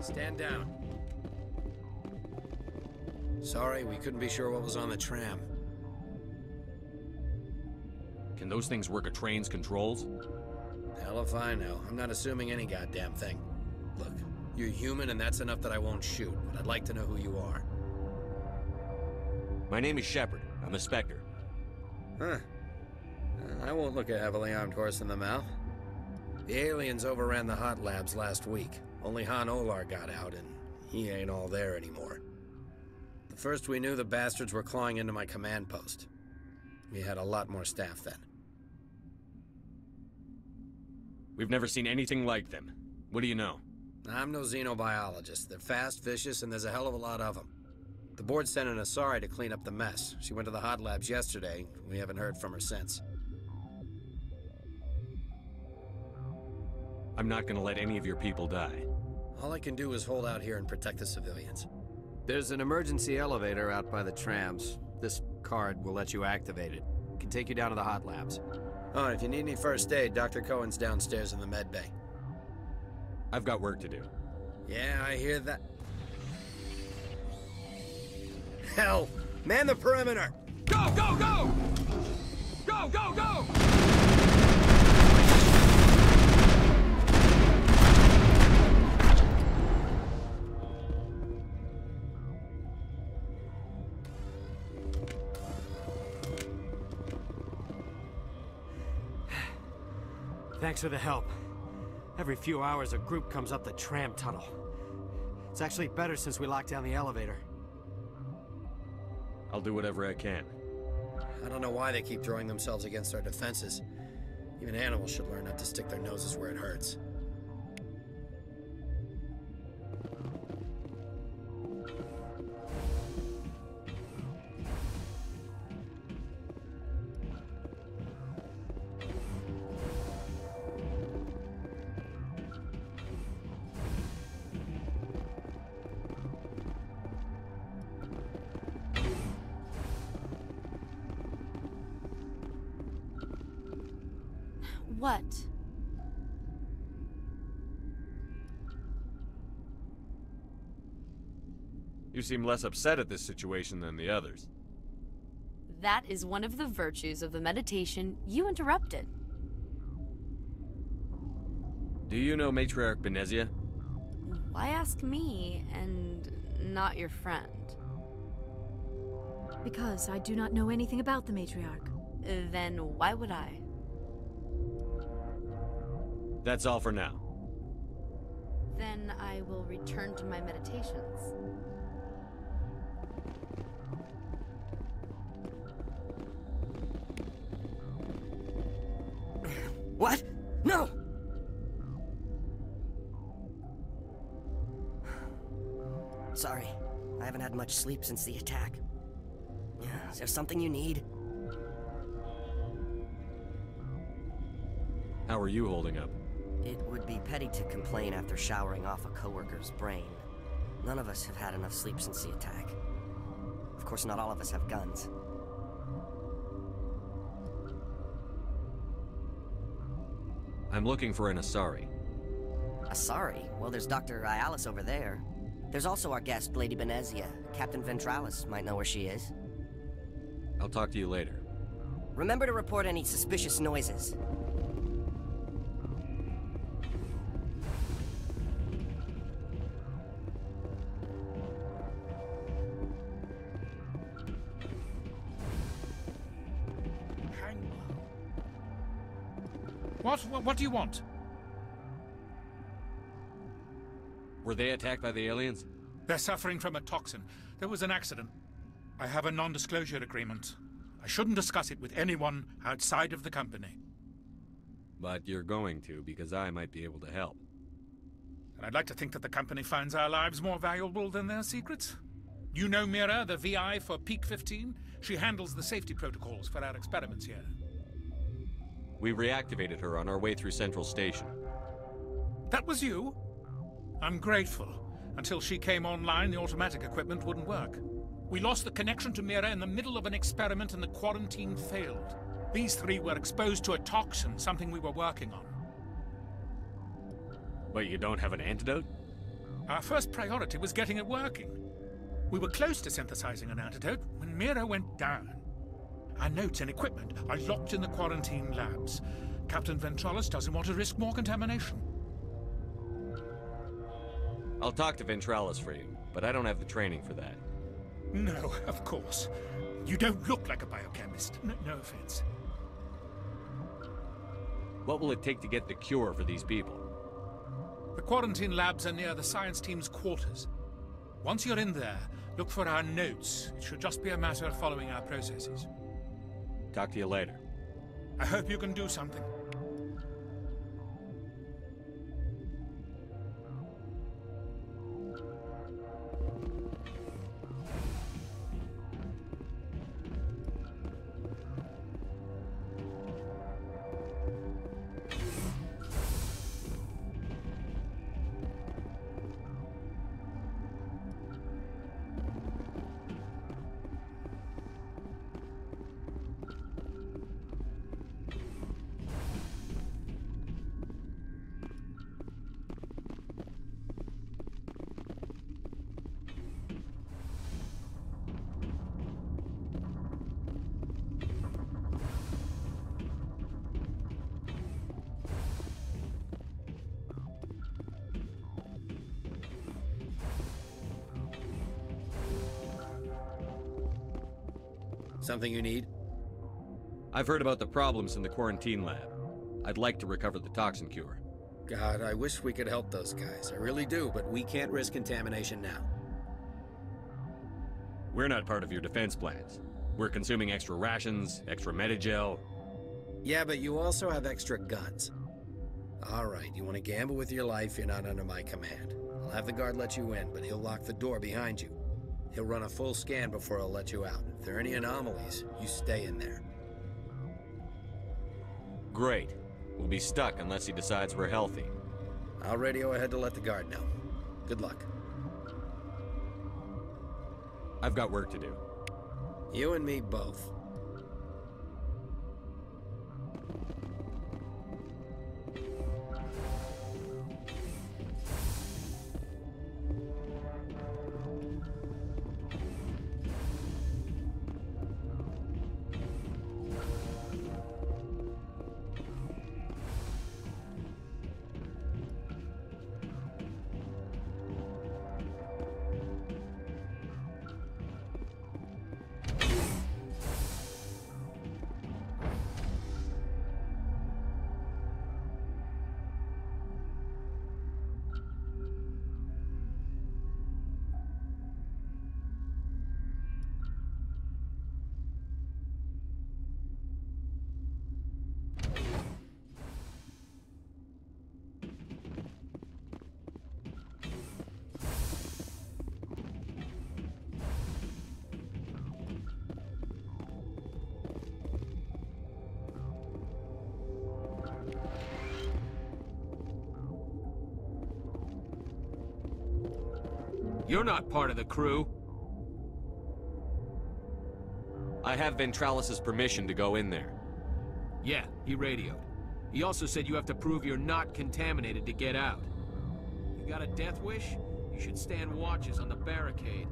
Stand down. Sorry, we couldn't be sure what was on the tram. Can those things work a train's controls? Hell if I know. I'm not assuming any goddamn thing. Look, you're human and that's enough that I won't shoot, but I'd like to know who you are. My name is Shepard. I'm a Spectre. Huh. I won't look a heavily armed horse in the mouth. The aliens overran the hot labs last week. Only Han Olar got out, and he ain't all there anymore. The first we knew, the bastards were clawing into my command post. We had a lot more staff then. We've never seen anything like them. What do you know? I'm no xenobiologist. They're fast, vicious, and there's a hell of a lot of them. The board sent an Asari to clean up the mess. She went to the hot labs yesterday. We haven't heard from her since. I'm not gonna let any of your people die. All I can do is hold out here and protect the civilians. There's an emergency elevator out by the trams. This card will let you activate it. It can take you down to the hot labs. Oh, and if you need any first aid, Dr. Cohen's downstairs in the med bay. I've got work to do. Yeah, I hear that. Hell! Man the perimeter! Go, go, go! Go! Go, go, go! Thanks for the help. Every few hours, a group comes up the tram tunnel. It's actually better since we locked down the elevator. I'll do whatever I can. I don't know why they keep throwing themselves against our defenses. Even animals should learn not to stick their noses where it hurts. What? You seem less upset at this situation than the others. That is one of the virtues of the meditation you interrupted. Do you know Matriarch Benezia? Why ask me and not your friend? Because I do not know anything about the matriarch. Then why would I? That's all for now. Then I will return to my meditations. What? No! Sorry, I haven't had much sleep since the attack. Is there something you need? How are you holding up? It would be petty to complain after showering off a coworker's brain. None of us have had enough sleep since the attack. Of course, not all of us have guns. I'm looking for an Asari. Asari? Well, there's Dr. Ayalis over there. There's also our guest, Lady Benezia. Captain Ventralis might know where she is. I'll talk to you later. Remember to report any suspicious noises. What do you want? Were they attacked by the aliens? They're suffering from a toxin. There was an accident. I have a non-disclosure agreement. I shouldn't discuss it with anyone outside of the company. But you're going to, because I might be able to help. And I'd like to think that the company finds our lives more valuable than their secrets. You know Mira, the VI for Peak 15? She handles the safety protocols for our experiments here. We reactivated her on our way through Central Station. That was you? I'm grateful. Until she came online, the automatic equipment wouldn't work. We lost the connection to Mira in the middle of an experiment and the quarantine failed. These three were exposed to a toxin, something we were working on. But you don't have an antidote? Our first priority was getting it working. We were close to synthesizing an antidote when Mira went down. Our notes and equipment are locked in the quarantine labs. Captain Ventralis doesn't want to risk more contamination. I'll talk to Ventralis for you, but I don't have the training for that. No, of course. You don't look like a biochemist. No offense. What will it take to get the cure for these people? The quarantine labs are near the science team's quarters. Once you're in there, look for our notes. It should just be a matter of following our processes. Talk to you later. I hope you can do something. Something you need? I've heard about the problems in the quarantine lab. I'd like to recover the toxin cure. God, I wish we could help those guys. I really do, but we can't risk contamination now. We're not part of your defense plans. We're consuming extra rations, extra Medigel. Yeah, but you also have extra guns. All right, you want to gamble with your life, you're not under my command. I'll have the guard let you in, but he'll lock the door behind you. He'll run a full scan before he'll let you out. If there are any anomalies, you stay in there. Great. We'll be stuck unless he decides we're healthy. I'll radio ahead to let the guard know. Good luck. I've got work to do. You and me both. You're not part of the crew. I have Ventralis' permission to go in there. Yeah, he radioed. He also said you have to prove you're not contaminated to get out. You got a death wish? You should stand watches on the barricade.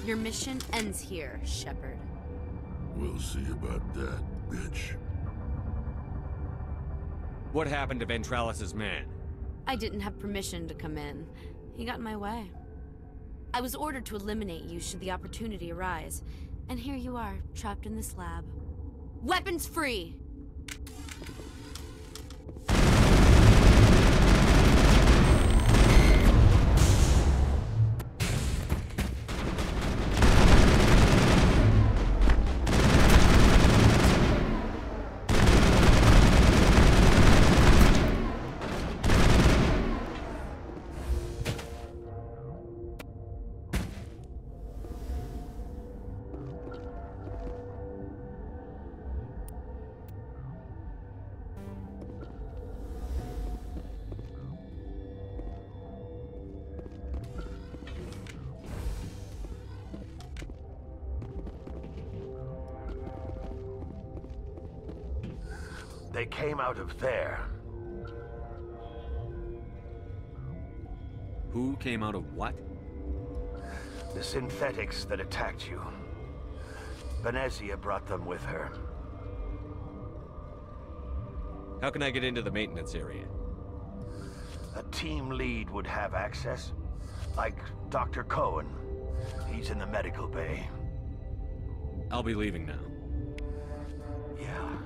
Your mission ends here, Shepard. We'll see about that, bitch. What happened to Ventralis' man? I didn't have permission to come in. He got in my way. I was ordered to eliminate you should the opportunity arise. And here you are, trapped in this lab. Weapons free! They came out of there. Who came out of what? The synthetics that attacked you. Venezia brought them with her. How can I get into the maintenance area? A team lead would have access. Like Dr. Cohen. He's in the medical bay. I'll be leaving now. Yeah.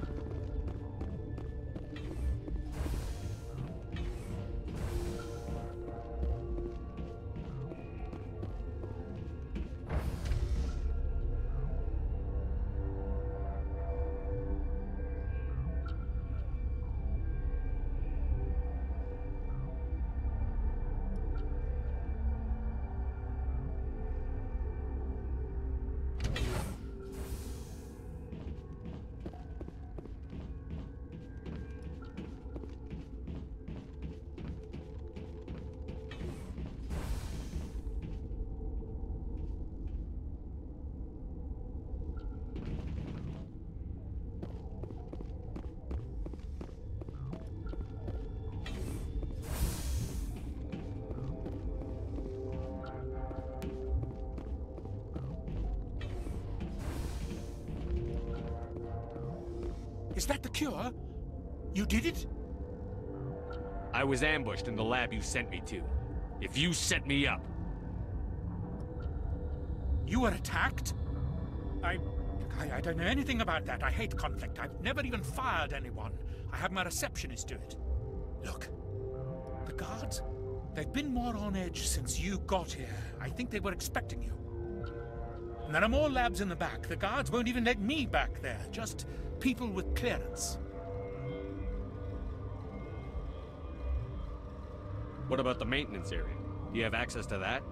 Is that the cure? You did it? I was ambushed in the lab you sent me to. If you set me up... You were attacked? I don't know anything about that. I hate conflict. I've never even fired anyone. I have my receptionist do it. Look, the guards, they've been more on edge since you got here. I think they were expecting you. And there are more labs in the back. The guards won't even let me back there. Just people with clearance. What about the maintenance area? Do you have access to that?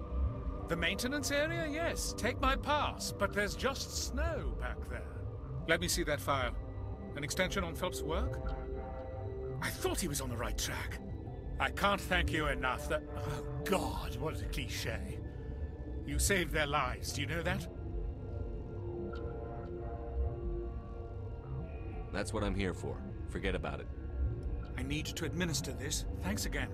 The maintenance area? Yes. Take my pass. But there's just snow back there. Let me see that file. An extension on Phelps' work? I thought he was on the right track. I can't thank you enough that... Oh, God, what a cliché. You saved their lives. Do you know that? That's what I'm here for. Forget about it. I need to administer this. Thanks again.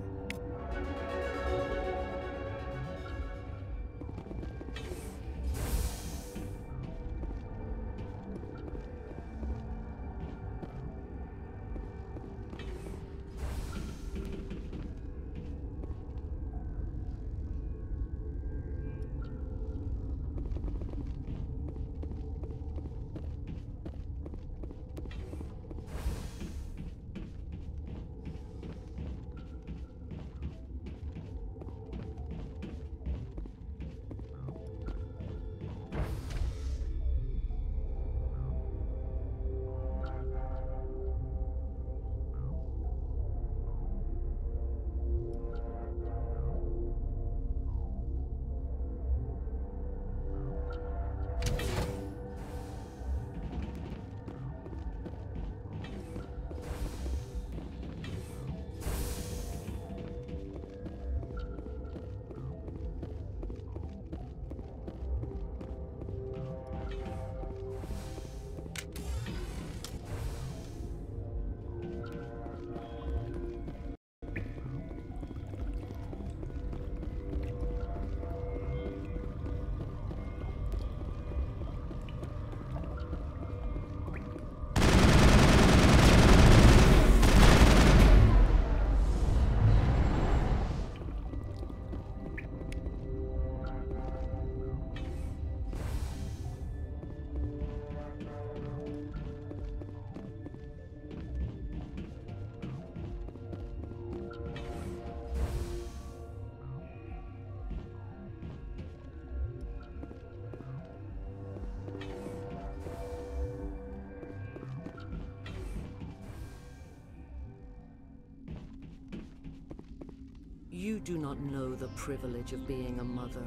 You do not know the privilege of being a mother.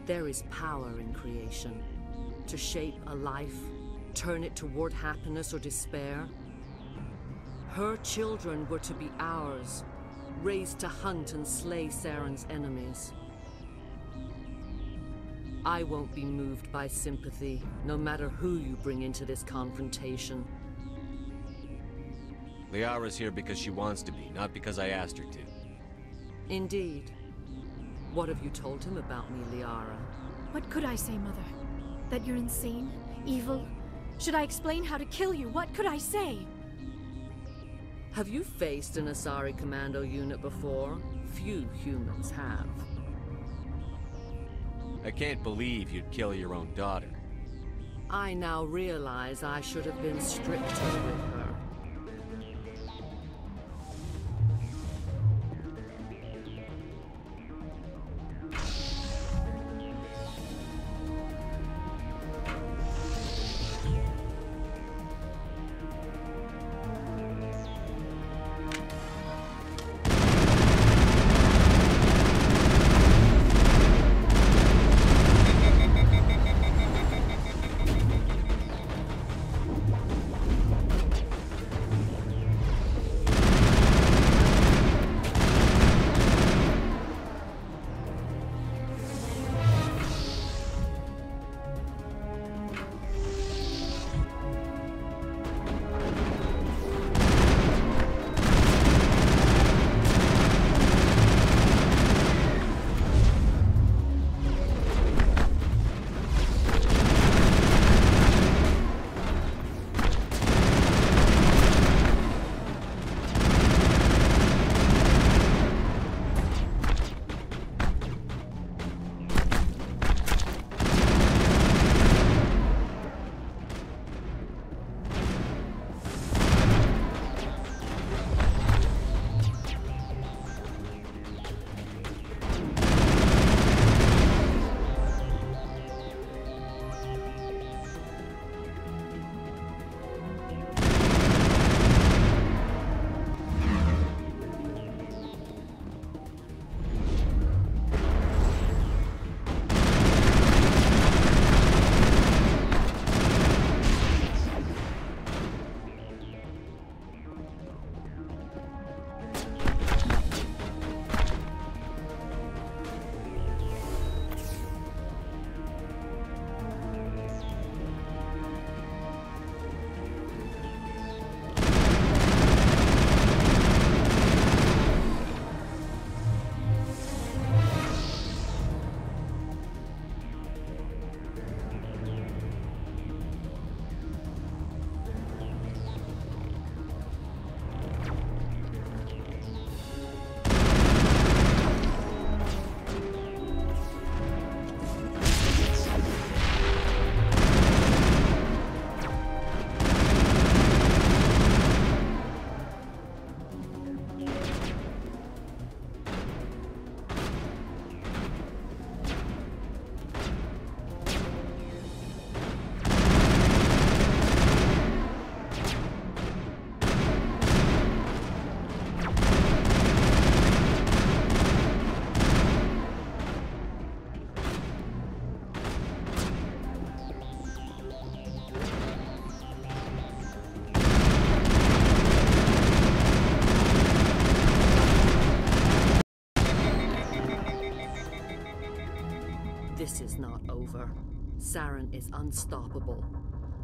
There is power in creation. To shape a life, turn it toward happiness or despair. Her children were to be ours, raised to hunt and slay Saren's enemies. I won't be moved by sympathy, no matter who you bring into this confrontation. Liara's here because she wants to be, not because I asked her to. Indeed. What have you told him about me, Liara? What could I say, Mother? That you're insane? Evil? Should I explain how to kill you? What could I say? Have you faced an Asari commando unit before? Few humans have. I can't believe you'd kill your own daughter. I now realize I should have been stricter with her. Saren is unstoppable.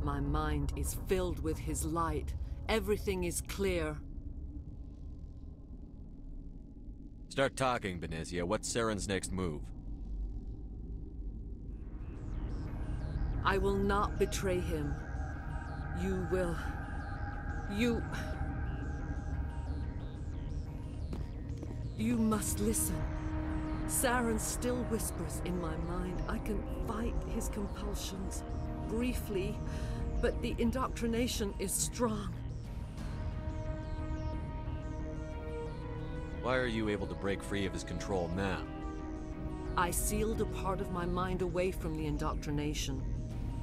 My mind is filled with his light. Everything is clear. Start talking, Benezia. What's Saren's next move? I will not betray him. You will... You must listen. Saren still whispers in my mind. I can fight his compulsions, briefly, but the indoctrination is strong. Why are you able to break free of his control now? I sealed a part of my mind away from the indoctrination,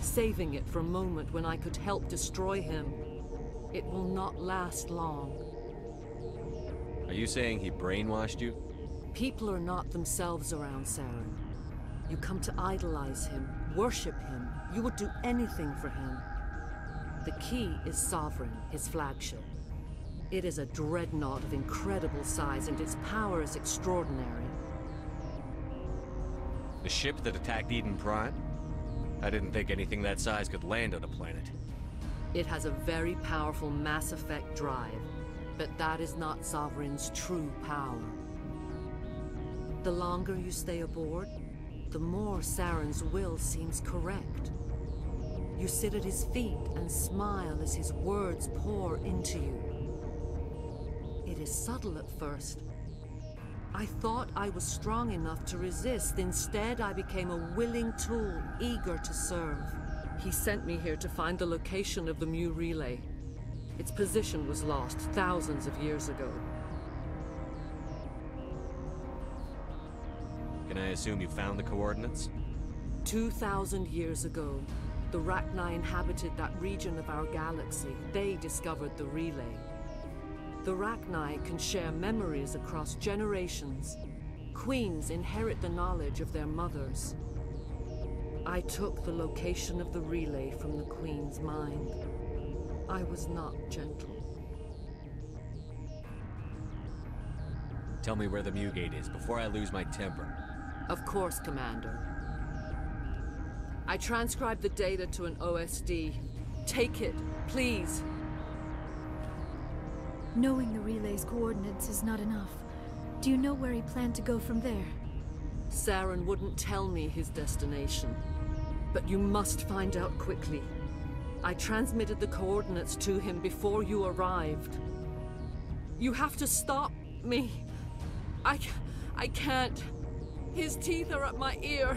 saving it for a moment when I could help destroy him. It will not last long. Are you saying he brainwashed you? People are not themselves around Saren. You come to idolize him, worship him. You would do anything for him. The key is Sovereign, his flagship. It is a dreadnought of incredible size, and its power is extraordinary. The ship that attacked Eden Prime? I didn't think anything that size could land on a planet. It has a very powerful Mass Effect drive, but that is not Sovereign's true power. The longer you stay aboard, the more Saren's will seems correct. You sit at his feet and smile as his words pour into you. It is subtle at first. I thought I was strong enough to resist. Instead, I became a willing tool, eager to serve. He sent me here to find the location of the Mu relay. Its position was lost thousands of years ago. Can I assume you found the coordinates? 2,000 years ago, the Rachni inhabited that region of our galaxy. They discovered the relay. The Rachni can share memories across generations. Queens inherit the knowledge of their mothers. I took the location of the relay from the Queen's mind. I was not gentle. Tell me where the Mu gate is before I lose my temper. Of course, Commander. I transcribed the data to an OSD. Take it, please. Knowing the relay's coordinates is not enough. Do you know where he planned to go from there? Saren wouldn't tell me his destination. But you must find out quickly. I transmitted the coordinates to him before you arrived. You have to stop me. I can't. His teeth are at my ear.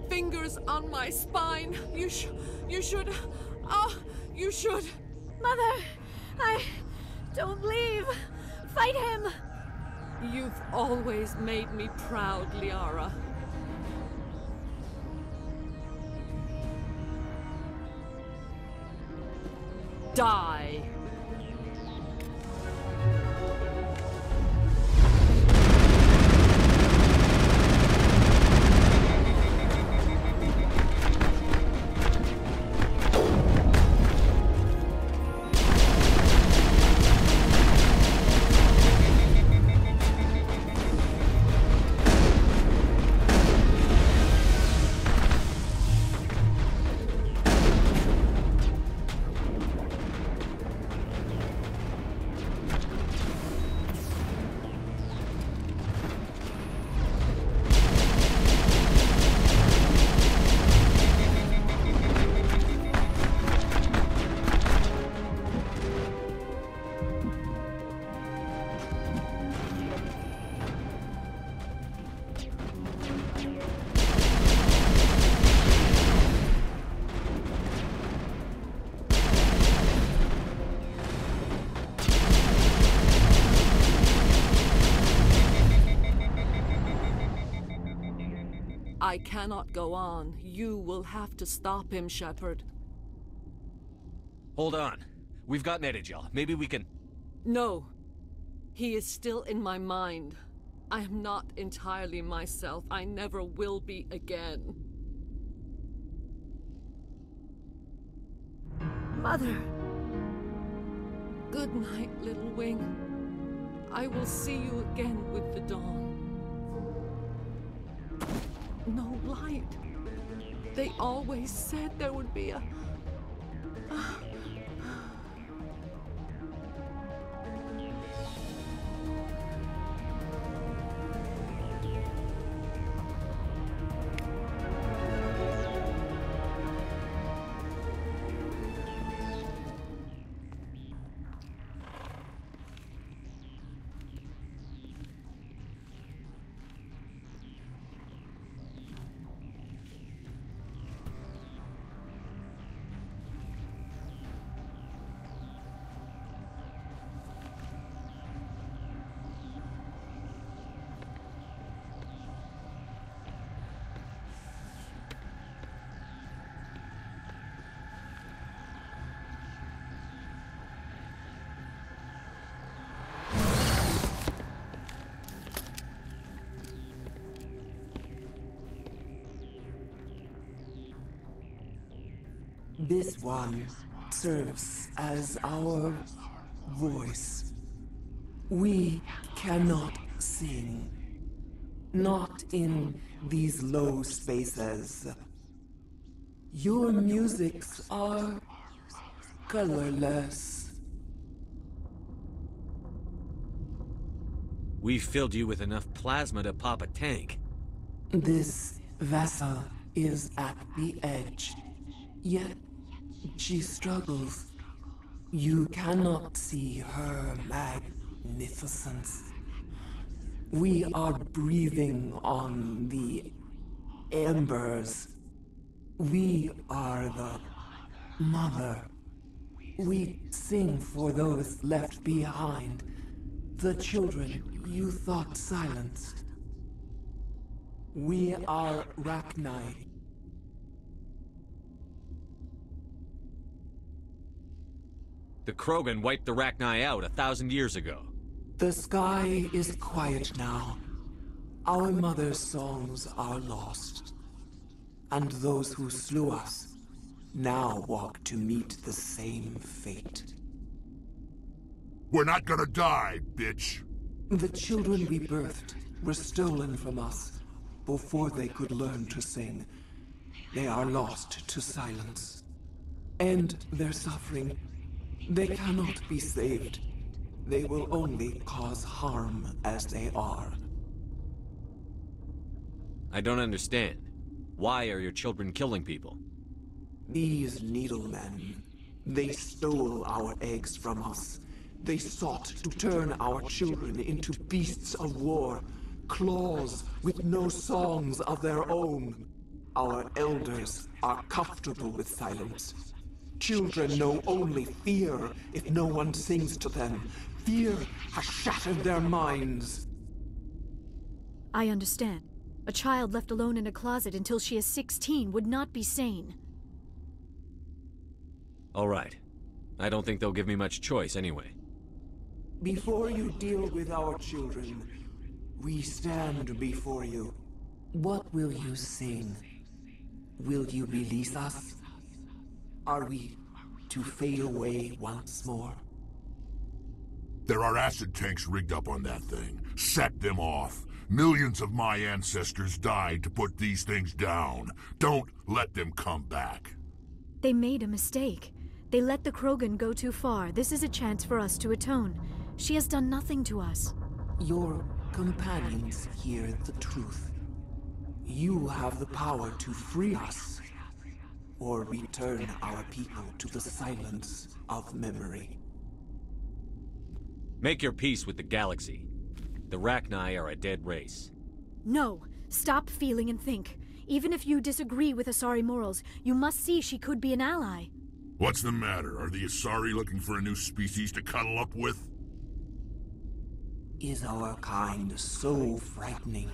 Fingers on my spine. You should... you should... Mother, don't leave. Fight him. You've always made me proud, Liara. Die. I cannot go on. You will have to stop him, Shepard. Hold on. We've got Netagel. Maybe we can... No. He is still in my mind. I am not entirely myself. I never will be again. Mother! Good night, little wing. I will see you again with the dawn. No light. They always said there would be a... This one serves as our voice. We cannot sing. Not in these low spaces. Your musics are colorless. We filled you with enough plasma to pop a tank. This vessel is at the edge. Yet she struggles. You cannot see her magnificence. We are breathing on the embers. We are the mother. We sing for those left behind, the children you thought silenced. We are Rachni. The Krogan wiped the Rachni out 1,000 years ago. The sky is quiet now. Our mother's songs are lost. And those who slew us now walk to meet the same fate. We're not gonna die, bitch! The children we birthed were stolen from us before they could learn to sing. They are lost to silence. End their suffering. They cannot be saved. They will only cause harm as they are. I don't understand. Why are your children killing people? These needlemen, they stole our eggs from us. They sought to turn our children into beasts of war, claws with no songs of their own. Our elders are comfortable with silence. Children know only fear if no one sings to them. Fear has shattered their minds. I understand. A child left alone in a closet until she is 16 would not be sane. All right. I don't think they'll give me much choice anyway. Before you deal with our children, we stand before you. What will you sing? Will you release us? Are we to fade away once more? There are acid tanks rigged up on that thing. Set them off. Millions of my ancestors died to put these things down. Don't let them come back. They made a mistake. They let the Krogan go too far. This is a chance for us to atone. She has done nothing to us. Your companions hear the truth. You have the power to free us, or return our people to the silence of memory. Make your peace with the galaxy. The Rachni are a dead race. No. Stop feeling and think. Even if you disagree with Asari morals, you must see she could be an ally. What's the matter? Are the Asari looking for a new species to cuddle up with? Is our kind so frightening?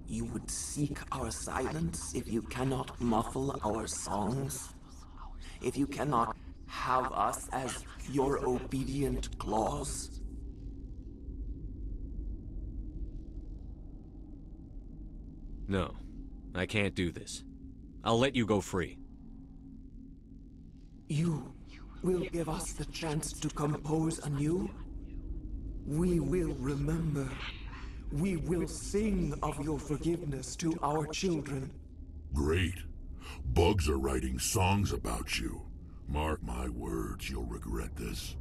You would seek our silence if you cannot muffle our songs? If you cannot have us as your obedient claws? No, I can't do this. I'll let you go free. You will give us the chance to compose anew? We will remember. We will sing of your forgiveness to our children. Great. Bugs are writing songs about you. Mark my words, you'll regret this.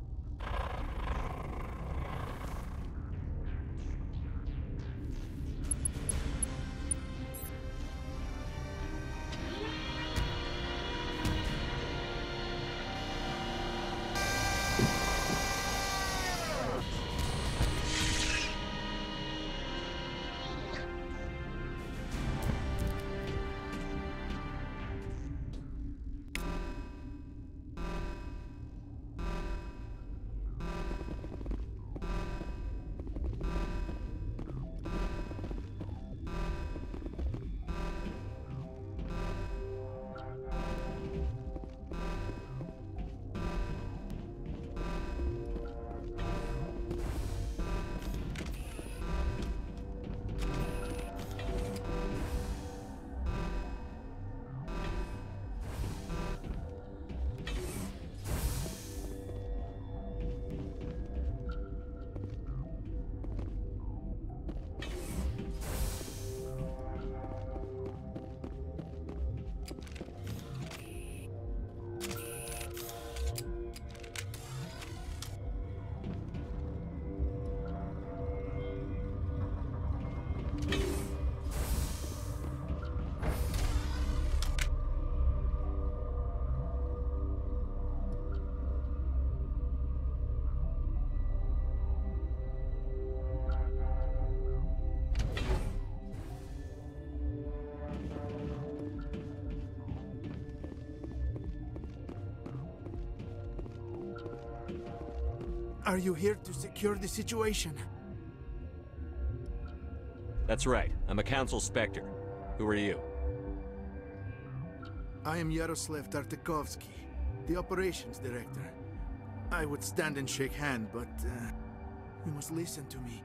Are you here to secure the situation? That's right. I'm a Council Spectre. Who are you? I am Yaroslav Tartakovsky, the operations director. I would stand and shake hand, but you must listen to me.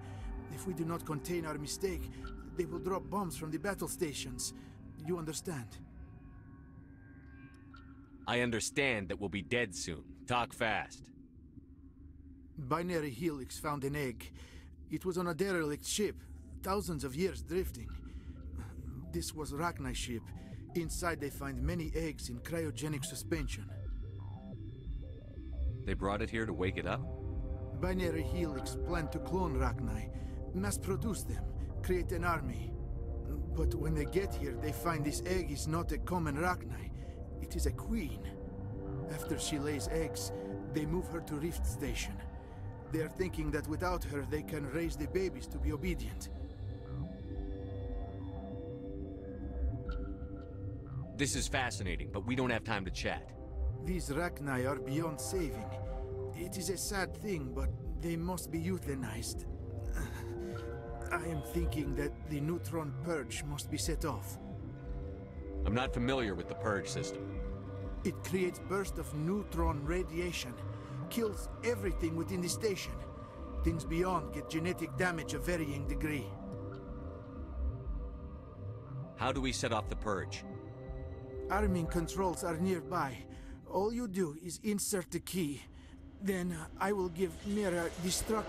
If we do not contain our mistake, they will drop bombs from the battle stations. You understand? I understand that we'll be dead soon. Talk fast. Binary Helix found an egg. It was on a derelict ship, thousands of years drifting. This was Rachni's ship. Inside they find many eggs in cryogenic suspension. They brought it here to wake it up? Binary Helix planned to clone Rachni, mass-produce them, create an army. But when they get here, they find this egg is not a common Rachni. It is a queen. After she lays eggs, they move her to Rift Station. They are thinking that without her, they can raise the babies to be obedient. This is fascinating, but we don't have time to chat. These Rachni are beyond saving. It is a sad thing, but they must be euthanized. I am thinking that the neutron purge must be set off. I'm not familiar with the purge system. It creates bursts of neutron radiation. Kills everything within the station. Things beyond get genetic damage of varying degree. How do we set off the purge? Arming controls are nearby. All you do is insert the key. Then I will give Mira destruct...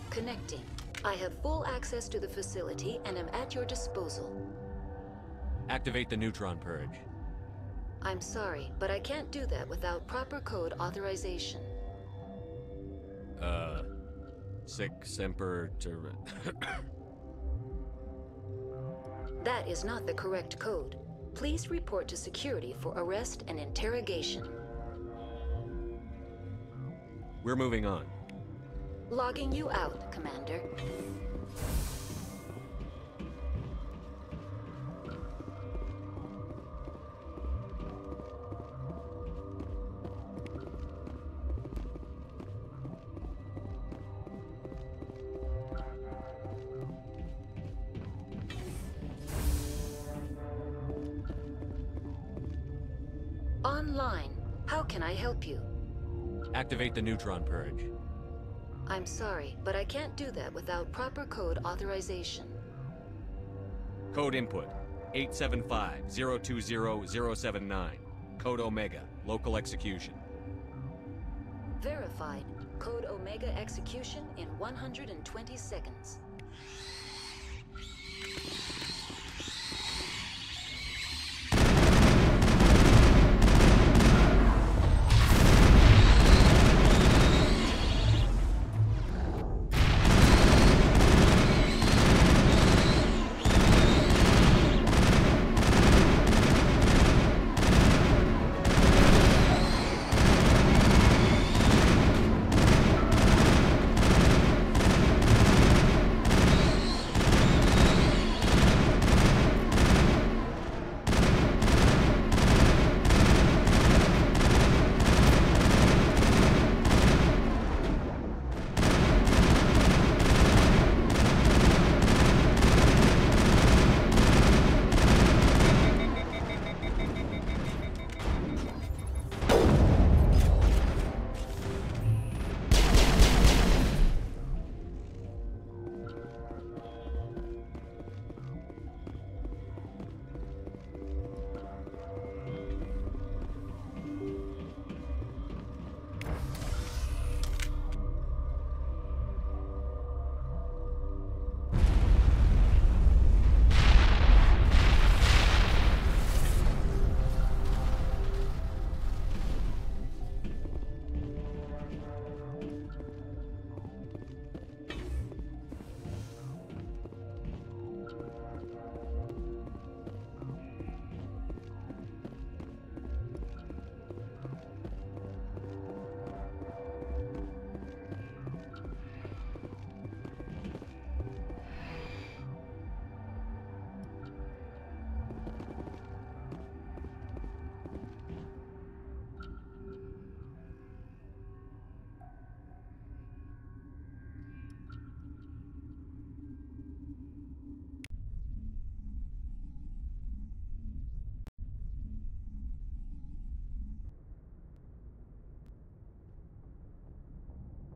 Connecting. I have full access to the facility and am at your disposal. Activate the neutron purge. I'm sorry, but I can't do that without proper code authorization. Sic semper That is not the correct code. Please report to security for arrest and interrogation. We're moving on. Logging you out, Commander. Online. How can I help you? Activate the neutron purge. I'm sorry, but I can't do that without proper code authorization. Code input 875-020-079. Code Omega. Local execution. Verified. Code Omega execution in 120 seconds.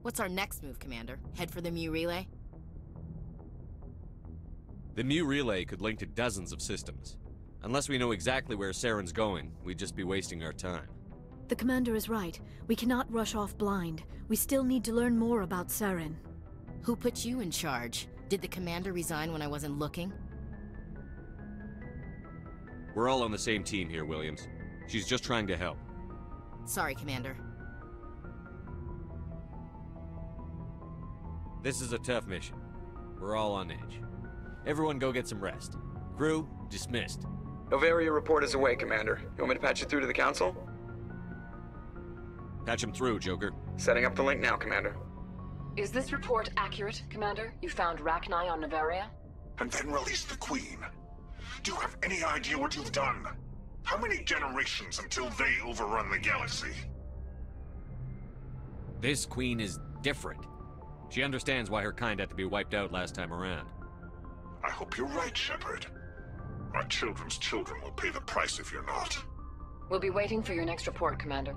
What's our next move, Commander? Head for the MEU relay? The MEU relay could link to dozens of systems. Unless we know exactly where Saren's going, we'd just be wasting our time. The commander is right. We cannot rush off blind. We still need to learn more about Saren. Who put you in charge? Did the commander resign when I wasn't looking? We're all on the same team here, Williams. She's just trying to help. Sorry, Commander. This is a tough mission. We're all on edge. Everyone go get some rest. Crew, dismissed. Novaria report is away, Commander. You want me to patch you through to the Council? Patch him through, Joker. Setting up the link now, Commander. Is this report accurate, Commander? You found Rachni on Novaria? And then release the Queen. Do you have any idea what you've done? How many generations until they overrun the galaxy? This Queen is different. She understands why her kind had to be wiped out last time around. I hope you're right, Shepard. My children's children will pay the price if you're not. We'll be waiting for your next report, Commander.